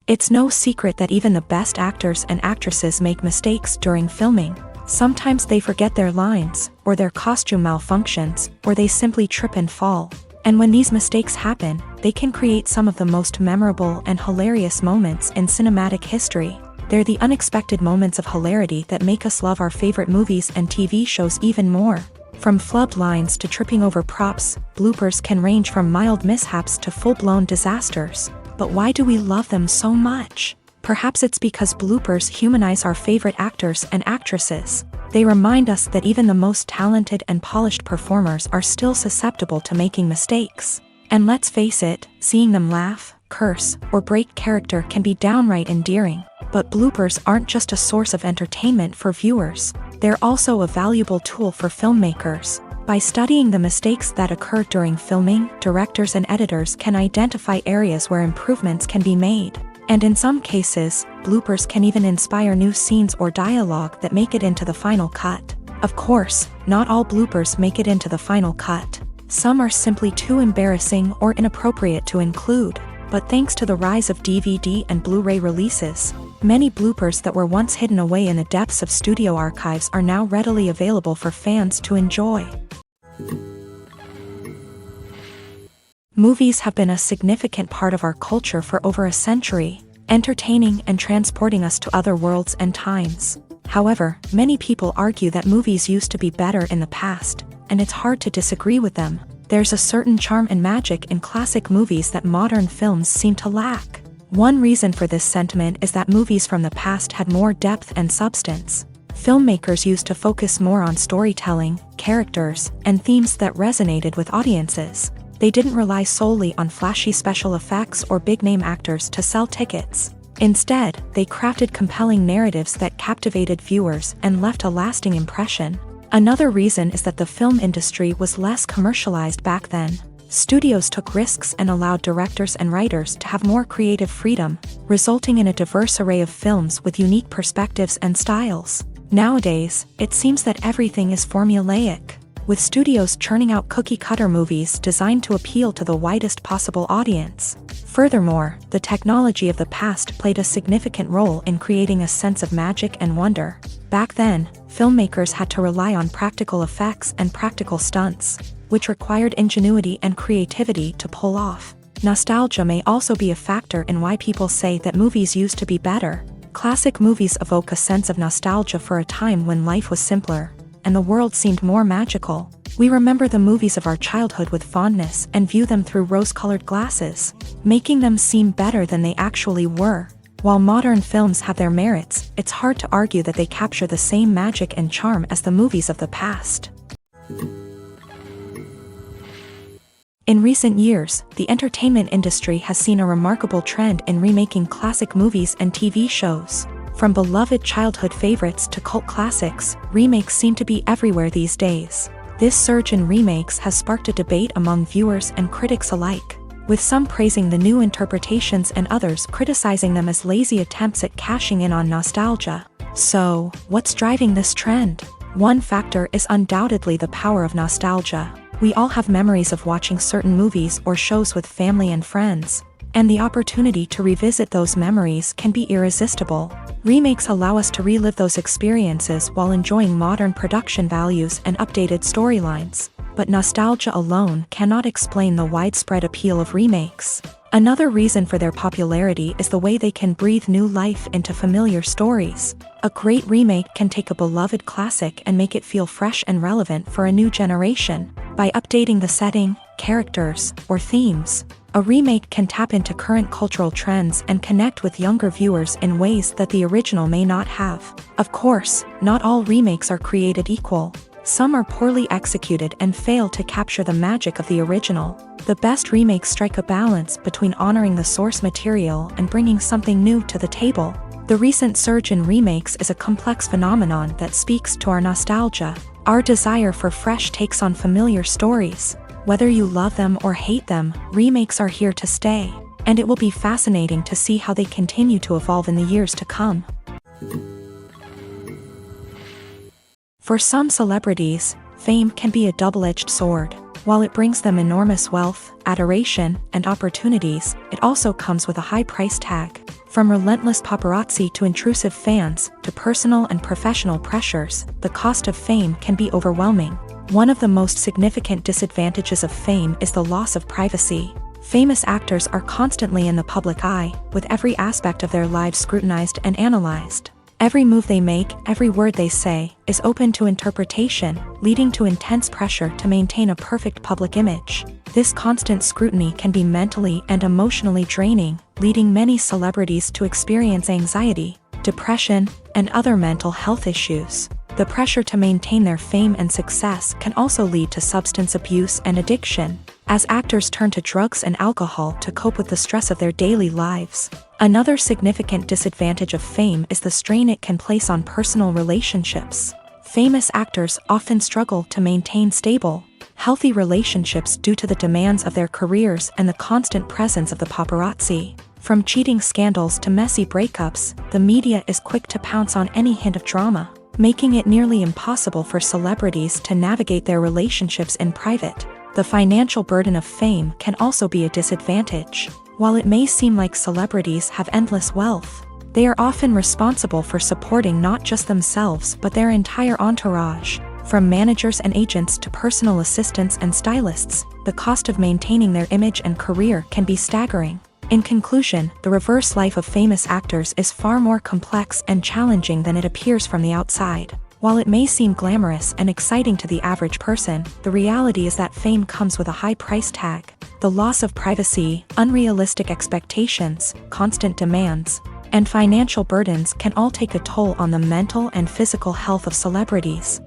It's no secret that even the best actors and actresses make mistakes during filming. Sometimes they forget their lines, or their costume malfunctions, or they simply trip and fall. And when these mistakes happen, they can create some of the most memorable and hilarious moments in cinematic history. They're the unexpected moments of hilarity that make us love our favorite movies and TV shows even more. From flubbed lines to tripping over props, bloopers can range from mild mishaps to full-blown disasters. But why do we love them so much? Perhaps it's because bloopers humanize our favorite actors and actresses. They remind us that even the most talented and polished performers are still susceptible to making mistakes. And let's face it, seeing them laugh, curse, or break character can be downright endearing. But bloopers aren't just a source of entertainment for viewers. They're also a valuable tool for filmmakers. By studying the mistakes that occur during filming, directors and editors can identify areas where improvements can be made. And in some cases, bloopers can even inspire new scenes or dialogue that make it into the final cut. Of course, not all bloopers make it into the final cut. Some are simply too embarrassing or inappropriate to include. But thanks to the rise of DVD and Blu-ray releases, many bloopers that were once hidden away in the depths of studio archives are now readily available for fans to enjoy. Movies have been a significant part of our culture for over a century, entertaining and transporting us to other worlds and times. However, many people argue that movies used to be better in the past, and it's hard to disagree with them. There's a certain charm and magic in classic movies that modern films seem to lack. One reason for this sentiment is that movies from the past had more depth and substance. Filmmakers used to focus more on storytelling, characters, and themes that resonated with audiences. They didn't rely solely on flashy special effects or big-name actors to sell tickets. Instead, they crafted compelling narratives that captivated viewers and left a lasting impression. Another reason is that the film industry was less commercialized back then. Studios took risks and allowed directors and writers to have more creative freedom, resulting in a diverse array of films with unique perspectives and styles. Nowadays, it seems that everything is formulaic, with studios churning out cookie-cutter movies designed to appeal to the widest possible audience. Furthermore, the technology of the past played a significant role in creating a sense of magic and wonder. Back then, filmmakers had to rely on practical effects and practical stunts, which required ingenuity and creativity to pull off. Nostalgia may also be a factor in why people say that movies used to be better. Classic movies evoke a sense of nostalgia for a time when life was simpler, and the world seemed more magical. We remember the movies of our childhood with fondness and view them through rose-colored glasses, making them seem better than they actually were. While modern films have their merits, it's hard to argue that they capture the same magic and charm as the movies of the past. In recent years, the entertainment industry has seen a remarkable trend in remaking classic movies and TV shows. From beloved childhood favorites to cult classics, remakes seem to be everywhere these days. This surge in remakes has sparked a debate among viewers and critics alike, with some praising the new interpretations and others criticizing them as lazy attempts at cashing in on nostalgia. So, what's driving this trend? One factor is undoubtedly the power of nostalgia. We all have memories of watching certain movies or shows with family and friends, and the opportunity to revisit those memories can be irresistible. Remakes allow us to relive those experiences while enjoying modern production values and updated storylines. But nostalgia alone cannot explain the widespread appeal of remakes. Another reason for their popularity is the way they can breathe new life into familiar stories. A great remake can take a beloved classic and make it feel fresh and relevant for a new generation. By updating the setting, characters, or themes, a remake can tap into current cultural trends and connect with younger viewers in ways that the original may not have. Of course, not all remakes are created equal. Some are poorly executed and fail to capture the magic of the original. The best remakes strike a balance between honoring the source material and bringing something new to the table. The recent surge in remakes is a complex phenomenon that speaks to our nostalgia, our desire for fresh takes on familiar stories. Whether you love them or hate them, remakes are here to stay, and it will be fascinating to see how they continue to evolve in the years to come. For some celebrities, fame can be a double-edged sword. While it brings them enormous wealth, adoration, and opportunities, it also comes with a high price tag. From relentless paparazzi to intrusive fans, to personal and professional pressures, the cost of fame can be overwhelming. One of the most significant disadvantages of fame is the loss of privacy. Famous actors are constantly in the public eye, with every aspect of their lives scrutinized and analyzed. Every move they make, every word they say, is open to interpretation, leading to intense pressure to maintain a perfect public image. This constant scrutiny can be mentally and emotionally draining, leading many celebrities to experience anxiety, depression, and other mental health issues. The pressure to maintain their fame and success can also lead to substance abuse and addiction, as actors turn to drugs and alcohol to cope with the stress of their daily lives. Another significant disadvantage of fame is the strain it can place on personal relationships. Famous actors often struggle to maintain stable, healthy relationships due to the demands of their careers and the constant presence of the paparazzi. From cheating scandals to messy breakups, the media is quick to pounce on any hint of drama, making it nearly impossible for celebrities to navigate their relationships in private. The financial burden of fame can also be a disadvantage. While it may seem like celebrities have endless wealth, they are often responsible for supporting not just themselves but their entire entourage. From managers and agents to personal assistants and stylists, the cost of maintaining their image and career can be staggering. In conclusion, the reverse life of famous actors is far more complex and challenging than it appears from the outside. While it may seem glamorous and exciting to the average person, the reality is that fame comes with a high price tag. The loss of privacy, unrealistic expectations, constant demands, and financial burdens can all take a toll on the mental and physical health of celebrities.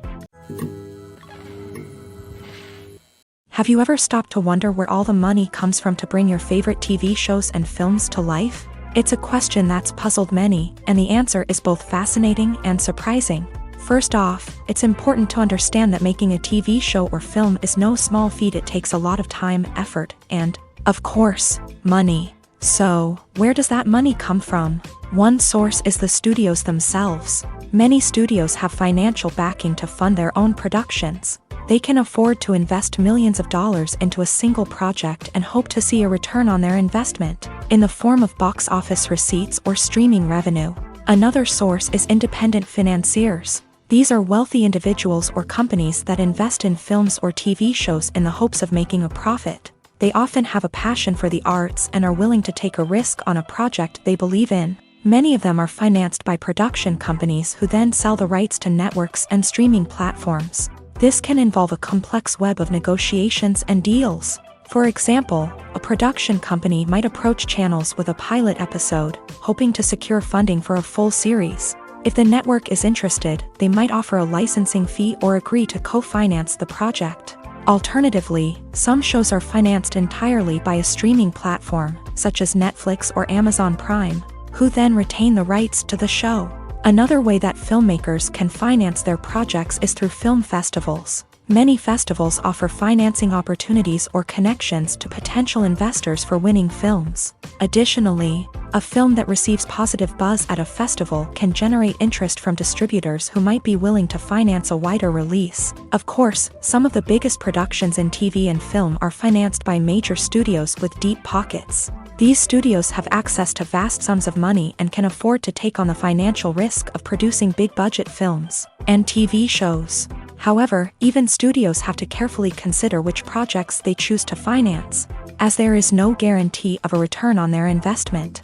Have you ever stopped to wonder where all the money comes from to bring your favorite TV shows and films to life? It's a question that's puzzled many, and the answer is both fascinating and surprising. First off, it's important to understand that making a TV show or film is no small feat. It takes a lot of time, effort, and, of course, money. So, where does that money come from? One source is the studios themselves. Many studios have financial backing to fund their own productions. They can afford to invest millions of dollars into a single project and hope to see a return on their investment, in the form of box office receipts or streaming revenue. Another source is independent financiers. These are wealthy individuals or companies that invest in films or TV shows in the hopes of making a profit. They often have a passion for the arts and are willing to take a risk on a project they believe in. Many of them are financed by production companies who then sell the rights to networks and streaming platforms. This can involve a complex web of negotiations and deals. For example, a production company might approach channels with a pilot episode, hoping to secure funding for a full series. If the network is interested, they might offer a licensing fee or agree to co-finance the project. Alternatively, some shows are financed entirely by a streaming platform, such as Netflix or Amazon Prime, who then retain the rights to the show. Another way that filmmakers can finance their projects is through film festivals. Many festivals offer financing opportunities or connections to potential investors for winning films. Additionally, a film that receives positive buzz at a festival can generate interest from distributors who might be willing to finance a wider release. Of course, some of the biggest productions in TV and film are financed by major studios with deep pockets. These studios have access to vast sums of money and can afford to take on the financial risk of producing big-budget films and TV shows. However, even studios have to carefully consider which projects they choose to finance, as there is no guarantee of a return on their investment.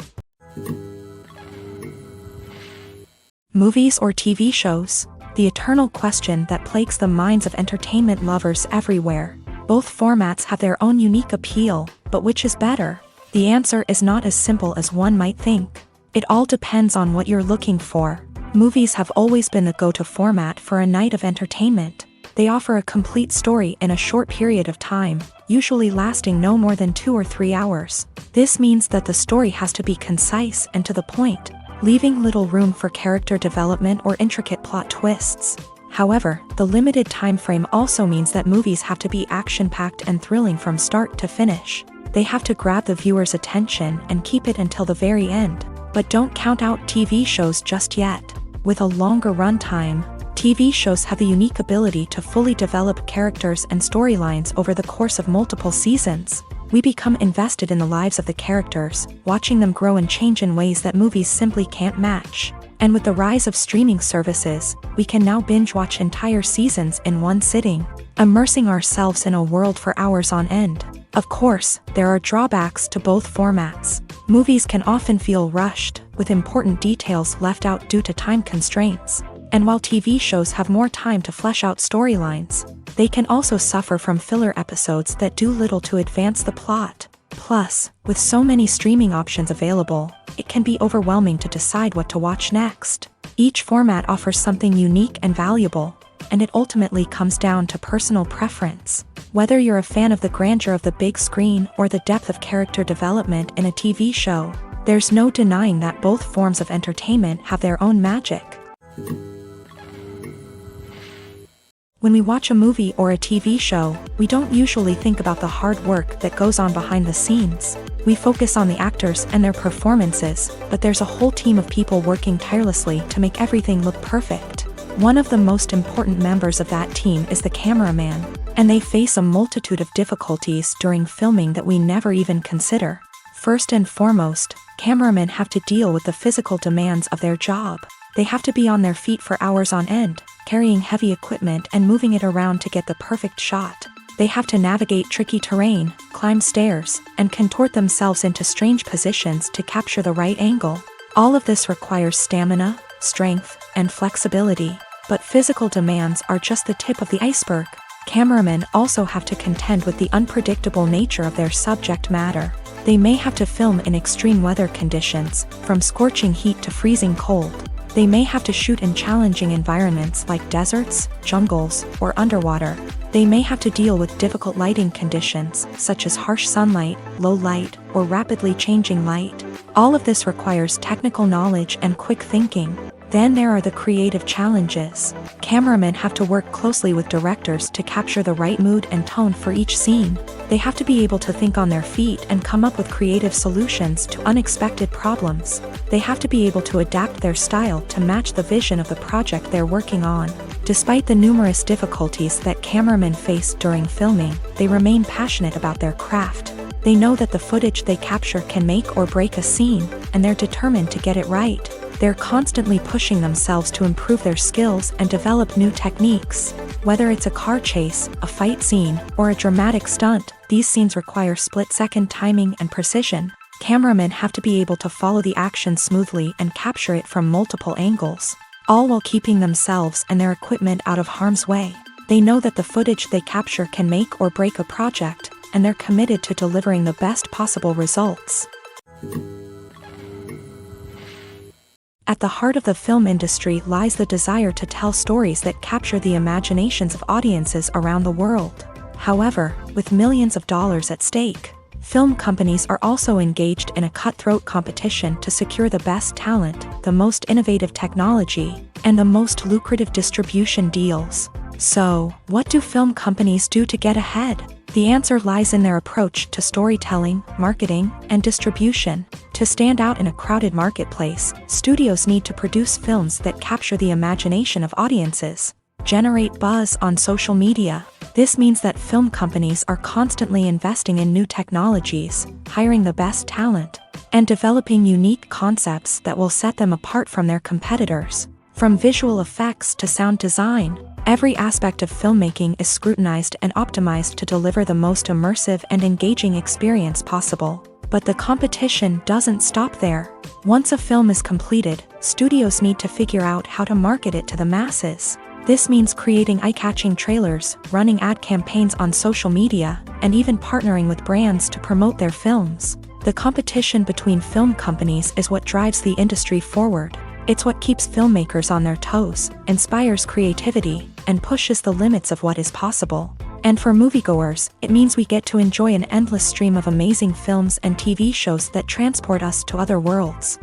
Movies or TV shows? The eternal question that plagues the minds of entertainment lovers everywhere. Both formats have their own unique appeal, but which is better? The answer is not as simple as one might think. It all depends on what you're looking for. Movies have always been the go-to format for a night of entertainment. They offer a complete story in a short period of time, usually lasting no more than 2 or 3 hours. This means that the story has to be concise and to the point, leaving little room for character development or intricate plot twists. However, the limited time frame also means that movies have to be action-packed and thrilling from start to finish. They have to grab the viewer's attention and keep it until the very end. But don't count out TV shows just yet. With a longer runtime, TV shows have the unique ability to fully develop characters and storylines over the course of multiple seasons. We become invested in the lives of the characters, watching them grow and change in ways that movies simply can't match. And with the rise of streaming services, we can now binge-watch entire seasons in one sitting, immersing ourselves in a world for hours on end. Of course, there are drawbacks to both formats. Movies can often feel rushed, with important details left out due to time constraints. And while TV shows have more time to flesh out storylines, they can also suffer from filler episodes that do little to advance the plot. Plus, with so many streaming options available, it can be overwhelming to decide what to watch next. Each format offers something unique and valuable, and it ultimately comes down to personal preference. Whether you're a fan of the grandeur of the big screen or the depth of character development in a TV show, there's no denying that both forms of entertainment have their own magic. When we watch a movie or a TV show, we don't usually think about the hard work that goes on behind the scenes. We focus on the actors and their performances, but there's a whole team of people working tirelessly to make everything look perfect. One of the most important members of that team is the cameraman, and they face a multitude of difficulties during filming that we never even consider. First and foremost, cameramen have to deal with the physical demands of their job. They have to be on their feet for hours on end, carrying heavy equipment and moving it around to get the perfect shot. They have to navigate tricky terrain, climb stairs, and contort themselves into strange positions to capture the right angle. All of this requires stamina, strength, and flexibility. But physical demands are just the tip of the iceberg. Cameramen also have to contend with the unpredictable nature of their subject matter. They may have to film in extreme weather conditions, from scorching heat to freezing cold. They may have to shoot in challenging environments like deserts, jungles, or underwater. They may have to deal with difficult lighting conditions, such as harsh sunlight, low light, or rapidly changing light. All of this requires technical knowledge and quick thinking. Then there are the creative challenges. Cameramen have to work closely with directors to capture the right mood and tone for each scene. They have to be able to think on their feet and come up with creative solutions to unexpected problems. They have to be able to adapt their style to match the vision of the project they're working on. Despite the numerous difficulties that cameramen face during filming, they remain passionate about their craft. They know that the footage they capture can make or break a scene, and they're determined to get it right. They're constantly pushing themselves to improve their skills and develop new techniques. Whether it's a car chase, a fight scene, or a dramatic stunt, these scenes require split-second timing and precision. Cameramen have to be able to follow the action smoothly and capture it from multiple angles, all while keeping themselves and their equipment out of harm's way. They know that the footage they capture can make or break a project, and they're committed to delivering the best possible results. At the heart of the film industry lies the desire to tell stories that capture the imaginations of audiences around the world. However, with millions of dollars at stake, film companies are also engaged in a cutthroat competition to secure the best talent, the most innovative technology, and the most lucrative distribution deals. So, what do film companies do to get ahead? The answer lies in their approach to storytelling, marketing, and distribution. To stand out in a crowded marketplace, studios need to produce films that capture the imagination of audiences, generate buzz on social media. This means that film companies are constantly investing in new technologies, hiring the best talent, and developing unique concepts that will set them apart from their competitors. From visual effects to sound design, every aspect of filmmaking is scrutinized and optimized to deliver the most immersive and engaging experience possible. But the competition doesn't stop there. Once a film is completed, studios need to figure out how to market it to the masses. This means creating eye-catching trailers, running ad campaigns on social media, and even partnering with brands to promote their films. The competition between film companies is what drives the industry forward. It's what keeps filmmakers on their toes, inspires creativity, and pushes the limits of what is possible. And for moviegoers, it means we get to enjoy an endless stream of amazing films and TV shows that transport us to other worlds.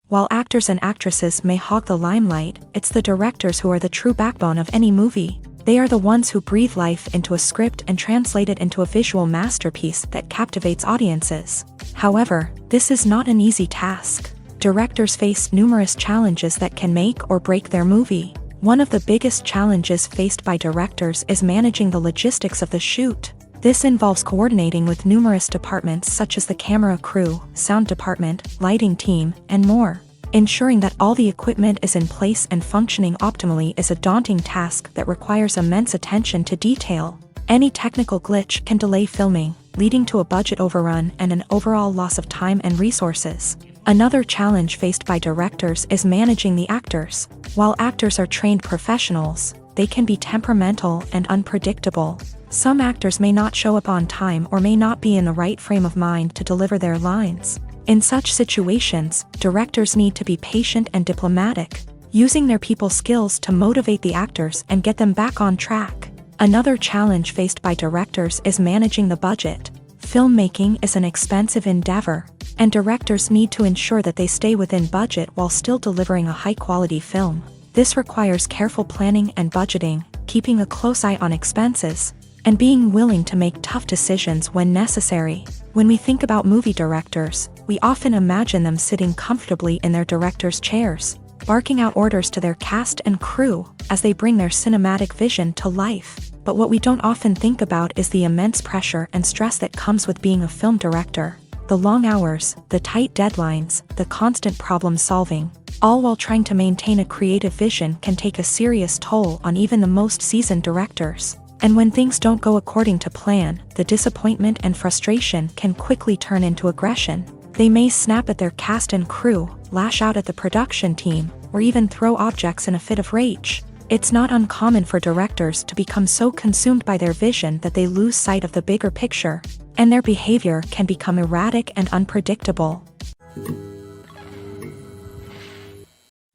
While actors and actresses may hog the limelight, it's the directors who are the true backbone of any movie. They are the ones who breathe life into a script and translate it into a visual masterpiece that captivates audiences. However, this is not an easy task. Directors face numerous challenges that can make or break their movie. One of the biggest challenges faced by directors is managing the logistics of the shoot. This involves coordinating with numerous departments such as the camera crew, sound department, lighting team, and more. Ensuring that all the equipment is in place and functioning optimally is a daunting task that requires immense attention to detail. Any technical glitch can delay filming, leading to a budget overrun and an overall loss of time and resources. Another challenge faced by directors is managing the actors. While actors are trained professionals, they can be temperamental and unpredictable. Some actors may not show up on time or may not be in the right frame of mind to deliver their lines. In such situations, directors need to be patient and diplomatic, using their people skills to motivate the actors and get them back on track. Another challenge faced by directors is managing the budget. Filmmaking is an expensive endeavor, and directors need to ensure that they stay within budget while still delivering a high-quality film. This requires careful planning and budgeting, keeping a close eye on expenses, and being willing to make tough decisions when necessary. When we think about movie directors, we often imagine them sitting comfortably in their director's chairs, barking out orders to their cast and crew as they bring their cinematic vision to life. But what we don't often think about is the immense pressure and stress that comes with being a film director. The long hours, the tight deadlines, the constant problem solving, all while trying to maintain a creative vision can take a serious toll on even the most seasoned directors. And when things don't go according to plan, the disappointment and frustration can quickly turn into aggression. They may snap at their cast and crew, lash out at the production team, or even throw objects in a fit of rage. It's not uncommon for directors to become so consumed by their vision that they lose sight of the bigger picture, and their behavior can become erratic and unpredictable.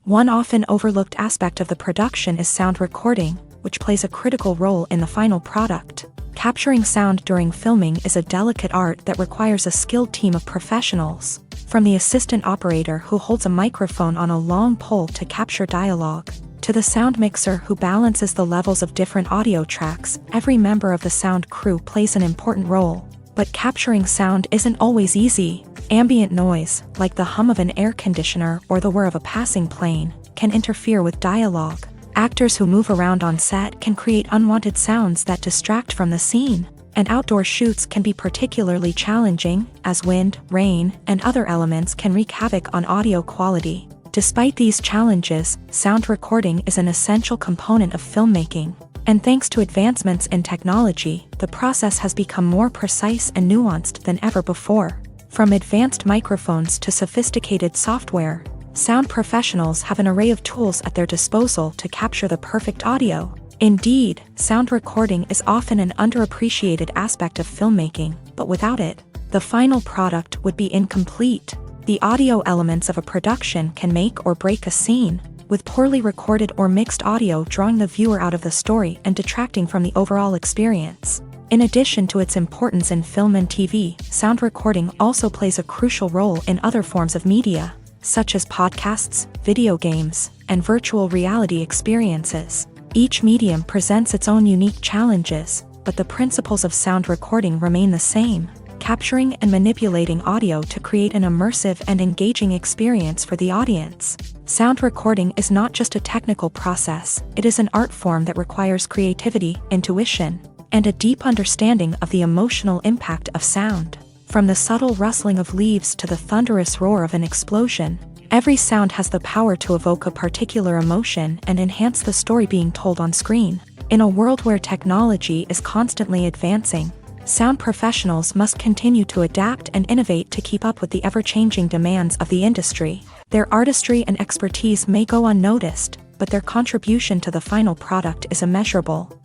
One often overlooked aspect of the production is sound recording, which plays a critical role in the final product. Capturing sound during filming is a delicate art that requires a skilled team of professionals. From the assistant operator who holds a microphone on a long pole to capture dialogue, to the sound mixer who balances the levels of different audio tracks, every member of the sound crew plays an important role. But capturing sound isn't always easy. Ambient noise, like the hum of an air conditioner or the whir of a passing plane, can interfere with dialogue. Actors who move around on set can create unwanted sounds that distract from the scene, and outdoor shoots can be particularly challenging, as wind, rain, and other elements can wreak havoc on audio quality. Despite these challenges, sound recording is an essential component of filmmaking, and thanks to advancements in technology, the process has become more precise and nuanced than ever before. From advanced microphones to sophisticated software, sound professionals have an array of tools at their disposal to capture the perfect audio. Indeed, sound recording is often an underappreciated aspect of filmmaking, but without it, the final product would be incomplete. The audio elements of a production can make or break a scene, with poorly recorded or mixed audio drawing the viewer out of the story and detracting from the overall experience. In addition to its importance in film and TV, sound recording also plays a crucial role in other forms of media, such as podcasts, video games, and virtual reality experiences. Each medium presents its own unique challenges, but the principles of sound recording remain the same, capturing and manipulating audio to create an immersive and engaging experience for the audience. Sound recording is not just a technical process, it is an art form that requires creativity, intuition, and a deep understanding of the emotional impact of sound. From the subtle rustling of leaves to the thunderous roar of an explosion, every sound has the power to evoke a particular emotion and enhance the story being told on screen. In a world where technology is constantly advancing, sound professionals must continue to adapt and innovate to keep up with the ever-changing demands of the industry. Their artistry and expertise may go unnoticed, but their contribution to the final product is immeasurable.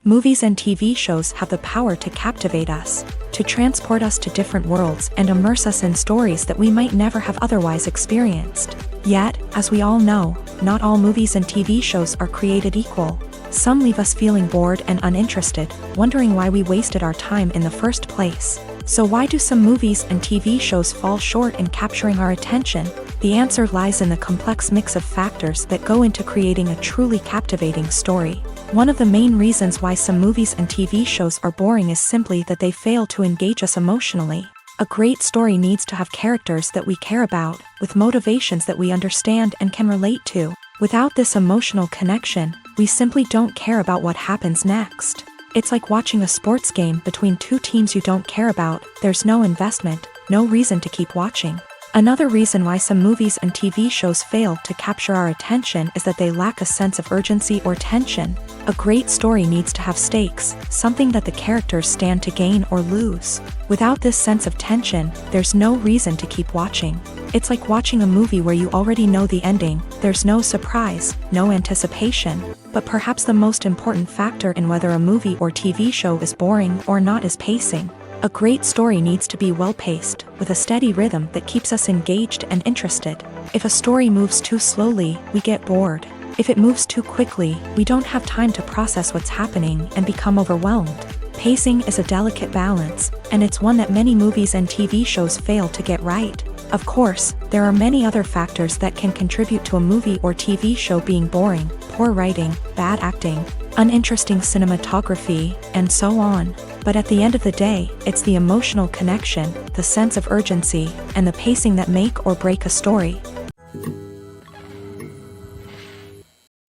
Movies and TV shows have the power to captivate us, to transport us to different worlds and immerse us in stories that we might never have otherwise experienced. Yet, as we all know, not all movies and TV shows are created equal. Some leave us feeling bored and uninterested, wondering why we wasted our time in the first place. So why do some movies and TV shows fall short in capturing our attention? The answer lies in the complex mix of factors that go into creating a truly captivating story. One of the main reasons why some movies and TV shows are boring is simply that they fail to engage us emotionally. A great story needs to have characters that we care about, with motivations that we understand and can relate to. Without this emotional connection, we simply don't care about what happens next. It's like watching a sports game between two teams you don't care about. There's no investment, no reason to keep watching. Another reason why some movies and TV shows fail to capture our attention is that they lack a sense of urgency or tension. A great story needs to have stakes, something that the characters stand to gain or lose. Without this sense of tension, there's no reason to keep watching. It's like watching a movie where you already know the ending. There's no surprise, no anticipation. But perhaps the most important factor in whether a movie or TV show is boring or not is pacing. A great story needs to be well-paced, with a steady rhythm that keeps us engaged and interested. If a story moves too slowly, we get bored. If it moves too quickly, we don't have time to process what's happening and become overwhelmed. Pacing is a delicate balance, and it's one that many movies and TV shows fail to get right. Of course, there are many other factors that can contribute to a movie or TV show being boring: poor writing, bad acting, uninteresting cinematography, and so on. But at the end of the day, it's the emotional connection, the sense of urgency, and the pacing that make or break a story.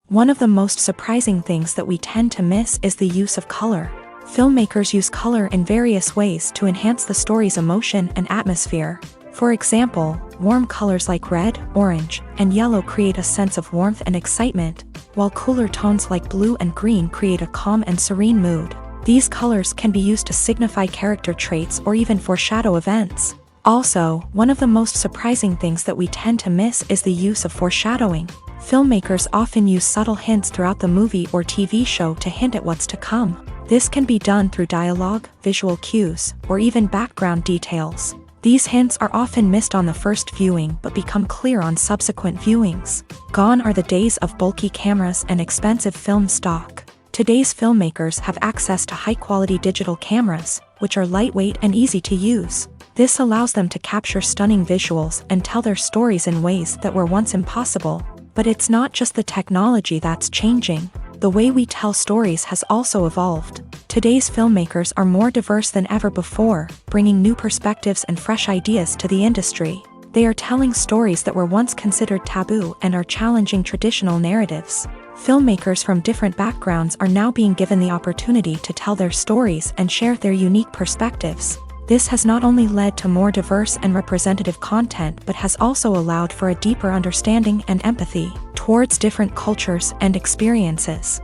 One of the most surprising things that we tend to miss is the use of color. Filmmakers use color in various ways to enhance the story's emotion and atmosphere. For example, warm colors like red, orange, and yellow create a sense of warmth and excitement, while cooler tones like blue and green create a calm and serene mood. These colors can be used to signify character traits or even foreshadow events. Also, one of the most surprising things that we tend to miss is the use of foreshadowing. Filmmakers often use subtle hints throughout the movie or TV show to hint at what's to come. This can be done through dialogue, visual cues, or even background details. These hints are often missed on the first viewing but become clear on subsequent viewings. Gone are the days of bulky cameras and expensive film stock. Today's filmmakers have access to high-quality digital cameras, which are lightweight and easy to use. This allows them to capture stunning visuals and tell their stories in ways that were once impossible. But it's not just the technology that's changing. The way we tell stories has also evolved. Today's filmmakers are more diverse than ever before, bringing new perspectives and fresh ideas to the industry. They are telling stories that were once considered taboo and are challenging traditional narratives. Filmmakers from different backgrounds are now being given the opportunity to tell their stories and share their unique perspectives. This has not only led to more diverse and representative content but has also allowed for a deeper understanding and empathy towards different cultures and experiences.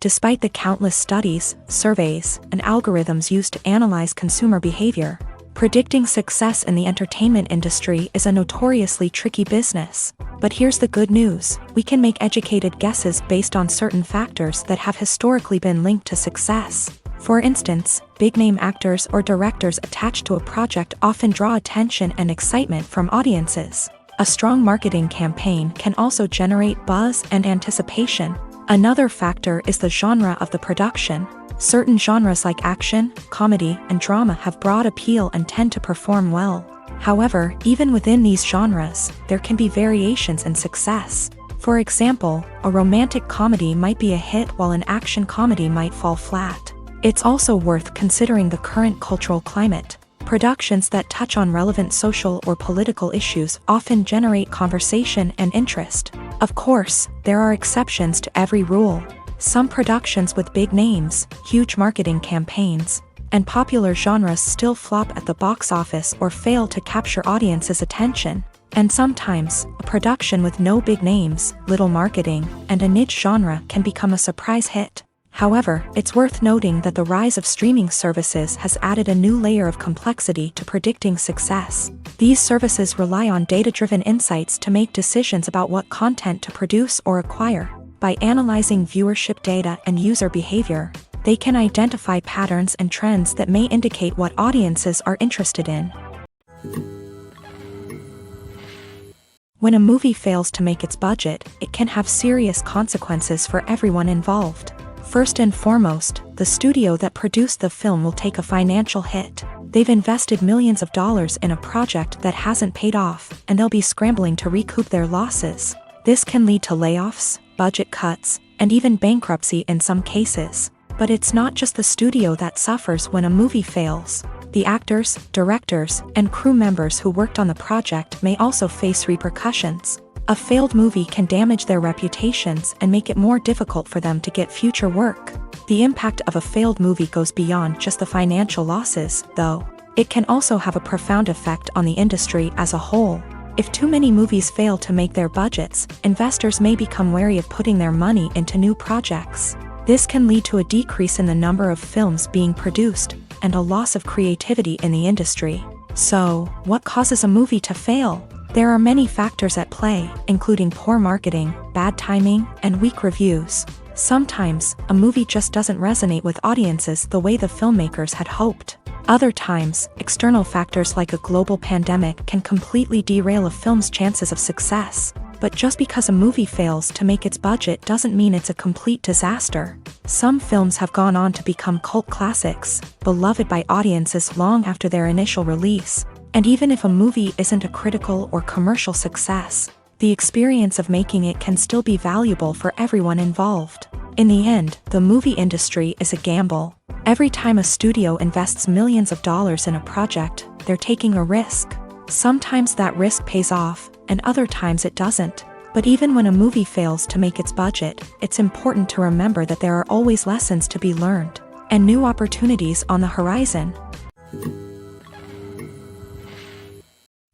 Despite the countless studies, surveys, and algorithms used to analyze consumer behavior, predicting success in the entertainment industry is a notoriously tricky business. But here's the good news: we can make educated guesses based on certain factors that have historically been linked to success. For instance, big-name actors or directors attached to a project often draw attention and excitement from audiences. A strong marketing campaign can also generate buzz and anticipation. Another factor is the genre of the production. Certain genres like action, comedy, and drama have broad appeal and tend to perform well. However, even within these genres, there can be variations in success. For example, a romantic comedy might be a hit while an action comedy might fall flat. It's also worth considering the current cultural climate. Productions that touch on relevant social or political issues often generate conversation and interest. Of course, there are exceptions to every rule. Some productions with big names, huge marketing campaigns, and popular genres still flop at the box office or fail to capture audiences' attention. And sometimes, a production with no big names, little marketing, and a niche genre can become a surprise hit. However, it's worth noting that the rise of streaming services has added a new layer of complexity to predicting success. These services rely on data-driven insights to make decisions about what content to produce or acquire. By analyzing viewership data and user behavior, they can identify patterns and trends that may indicate what audiences are interested in. When a movie fails to make its budget, it can have serious consequences for everyone involved. First and foremost, the studio that produced the film will take a financial hit. They've invested millions of dollars in a project that hasn't paid off, and they'll be scrambling to recoup their losses. This can lead to layoffs, budget cuts, and even bankruptcy in some cases. But it's not just the studio that suffers when a movie fails. The actors, directors, and crew members who worked on the project may also face repercussions. A failed movie can damage their reputations and make it more difficult for them to get future work. The impact of a failed movie goes beyond just the financial losses, though. It can also have a profound effect on the industry as a whole. If too many movies fail to make their budgets, investors may become wary of putting their money into new projects. This can lead to a decrease in the number of films being produced, and a loss of creativity in the industry. So, what causes a movie to fail? There are many factors at play, including poor marketing, bad timing, and weak reviews. Sometimes, a movie just doesn't resonate with audiences the way the filmmakers had hoped. Other times, external factors like a global pandemic can completely derail a film's chances of success. But just because a movie fails to make its budget doesn't mean it's a complete disaster. Some films have gone on to become cult classics, beloved by audiences long after their initial release. And even if a movie isn't a critical or commercial success, the experience of making it can still be valuable for everyone involved. In the end, the movie industry is a gamble. Every time a studio invests millions of dollars in a project, they're taking a risk. Sometimes that risk pays off, and other times it doesn't. But even when a movie fails to make its budget, it's important to remember that there are always lessons to be learned, and new opportunities on the horizon.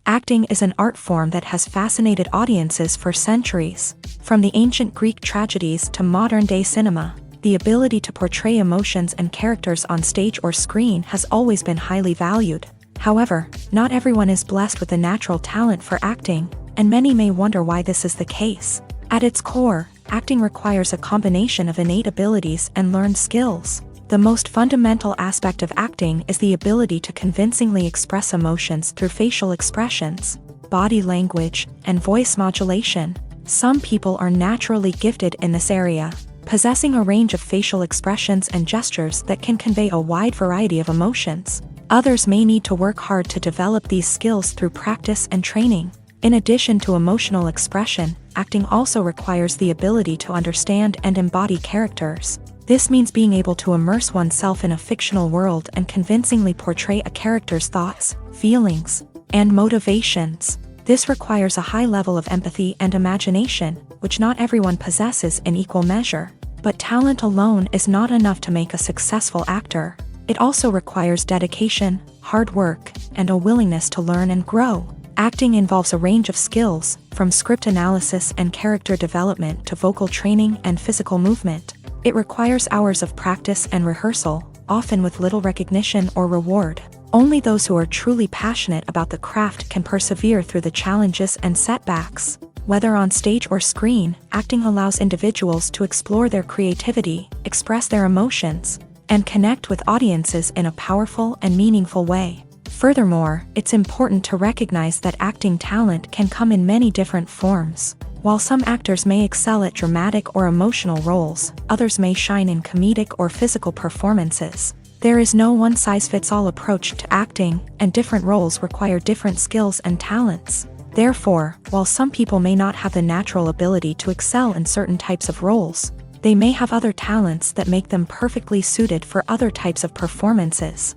Acting is an art form that has fascinated audiences for centuries. From the ancient Greek tragedies to modern-day cinema, the ability to portray emotions and characters on stage or screen has always been highly valued. However, not everyone is blessed with a natural talent for acting, and many may wonder why this is the case. At its core, acting requires a combination of innate abilities and learned skills. The most fundamental aspect of acting is the ability to convincingly express emotions through facial expressions, body language, and voice modulation. Some people are naturally gifted in this area, possessing a range of facial expressions and gestures that can convey a wide variety of emotions. Others may need to work hard to develop these skills through practice and training. In addition to emotional expression, acting also requires the ability to understand and embody characters. This means being able to immerse oneself in a fictional world and convincingly portray a character's thoughts, feelings, and motivations. This requires a high level of empathy and imagination, which not everyone possesses in equal measure. But talent alone is not enough to make a successful actor. It also requires dedication, hard work, and a willingness to learn and grow. Acting involves a range of skills, from script analysis and character development to vocal training and physical movement. It requires hours of practice and rehearsal, often with little recognition or reward. Only those who are truly passionate about the craft can persevere through the challenges and setbacks. Whether on stage or screen, acting allows individuals to explore their creativity, express their emotions, and connect with audiences in a powerful and meaningful way. Furthermore, it's important to recognize that acting talent can come in many different forms. While some actors may excel at dramatic or emotional roles, others may shine in comedic or physical performances. There is no one-size-fits-all approach to acting, and different roles require different skills and talents. Therefore, while some people may not have the natural ability to excel in certain types of roles, they may have other talents that make them perfectly suited for other types of performances.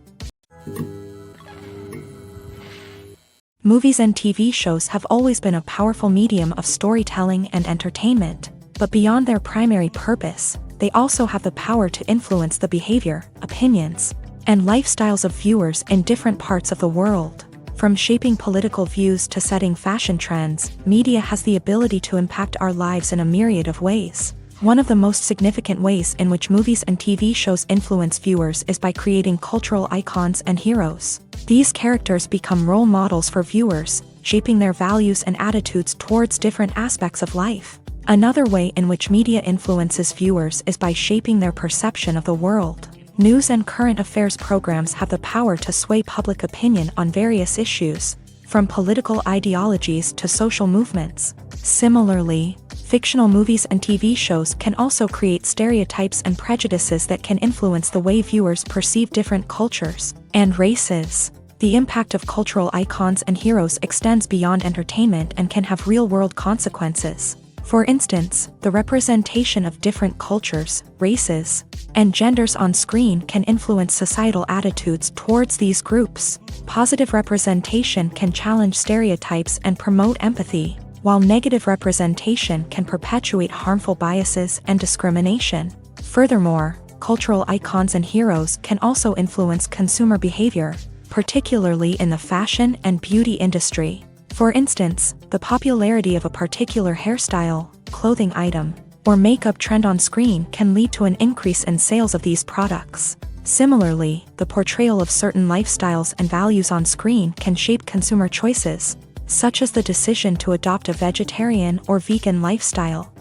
Movies and TV shows have always been a powerful medium of storytelling and entertainment, but beyond their primary purpose, they also have the power to influence the behavior, opinions, and lifestyles of viewers in different parts of the world. From shaping political views to setting fashion trends, media has the ability to impact our lives in a myriad of ways. One of the most significant ways in which movies and TV shows influence viewers is by creating cultural icons and heroes. These characters become role models for viewers, shaping their values and attitudes towards different aspects of life. Another way in which media influences viewers is by shaping their perception of the world. News and current affairs programs have the power to sway public opinion on various issues, from political ideologies to social movements. Similarly, fictional movies and TV shows can also create stereotypes and prejudices that can influence the way viewers perceive different cultures and races. The impact of cultural icons and heroes extends beyond entertainment and can have real-world consequences. For instance, the representation of different cultures, races, and genders on screen can influence societal attitudes towards these groups. Positive representation can challenge stereotypes and promote empathy, while negative representation can perpetuate harmful biases and discrimination. Furthermore, cultural icons and heroes can also influence consumer behavior, particularly in the fashion and beauty industry. For instance, the popularity of a particular hairstyle, clothing item, or makeup trend on screen can lead to an increase in sales of these products. Similarly, the portrayal of certain lifestyles and values on screen can shape consumer choices, such as the decision to adopt a vegetarian or vegan lifestyle.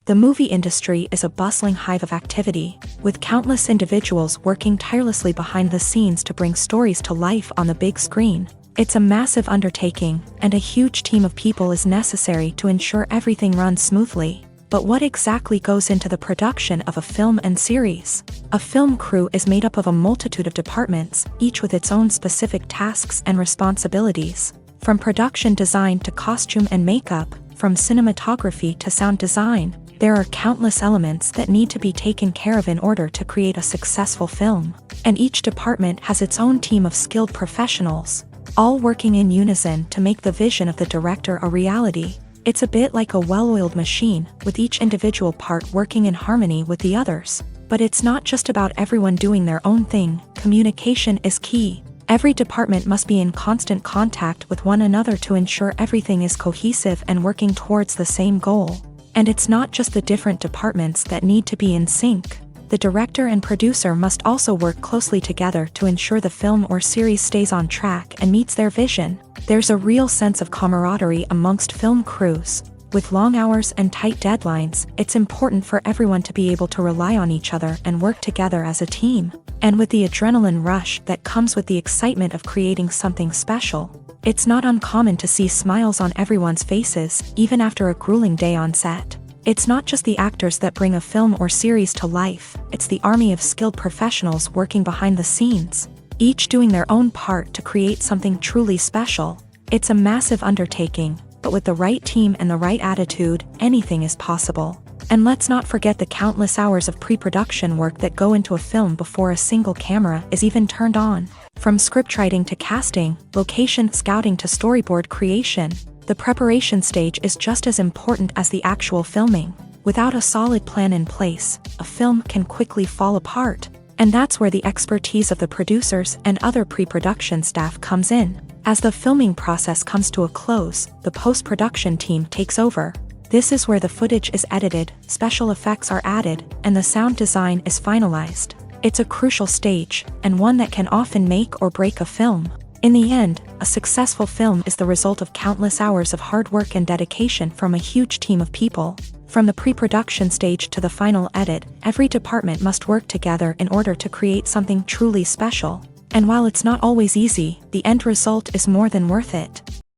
The movie industry is a bustling hive of activity, with countless individuals working tirelessly behind the scenes to bring stories to life on the big screen. It's a massive undertaking, and a huge team of people is necessary to ensure everything runs smoothly. But what exactly goes into the production of a film and series? A film crew is made up of a multitude of departments, each with its own specific tasks and responsibilities. From production design to costume and makeup, from cinematography to sound design, there are countless elements that need to be taken care of in order to create a successful film. And each department has its own team of skilled professionals, all working in unison to make the vision of the director a reality. It's a bit like a well-oiled machine, with each individual part working in harmony with the others. But it's not just about everyone doing their own thing. Communication is key. Every department must be in constant contact with one another to ensure everything is cohesive and working towards the same goal. And it's not just the different departments that need to be in sync. The director and producer must also work closely together to ensure the film or series stays on track and meets their vision. There's a real sense of camaraderie amongst film crews. With long hours and tight deadlines, it's important for everyone to be able to rely on each other and work together as a team. And with the adrenaline rush that comes with the excitement of creating something special, it's not uncommon to see smiles on everyone's faces, even after a grueling day on set. It's not just the actors that bring a film or series to life, it's the army of skilled professionals working behind the scenes, each doing their own part to create something truly special. It's a massive undertaking, but with the right team and the right attitude, anything is possible. And let's not forget the countless hours of pre-production work that go into a film before a single camera is even turned on. From scriptwriting to casting, location scouting to storyboard creation, the preparation stage is just as important as the actual filming. Without a solid plan in place, a film can quickly fall apart. And that's where the expertise of the producers and other pre-production staff comes in. As the filming process comes to a close, the post-production team takes over. This is where the footage is edited, special effects are added, and the sound design is finalized. It's a crucial stage, and one that can often make or break a film. In the end, a successful film is the result of countless hours of hard work and dedication from a huge team of people. From the pre-production stage to the final edit, every department must work together in order to create something truly special. And while it's not always easy, the end result is more than worth it.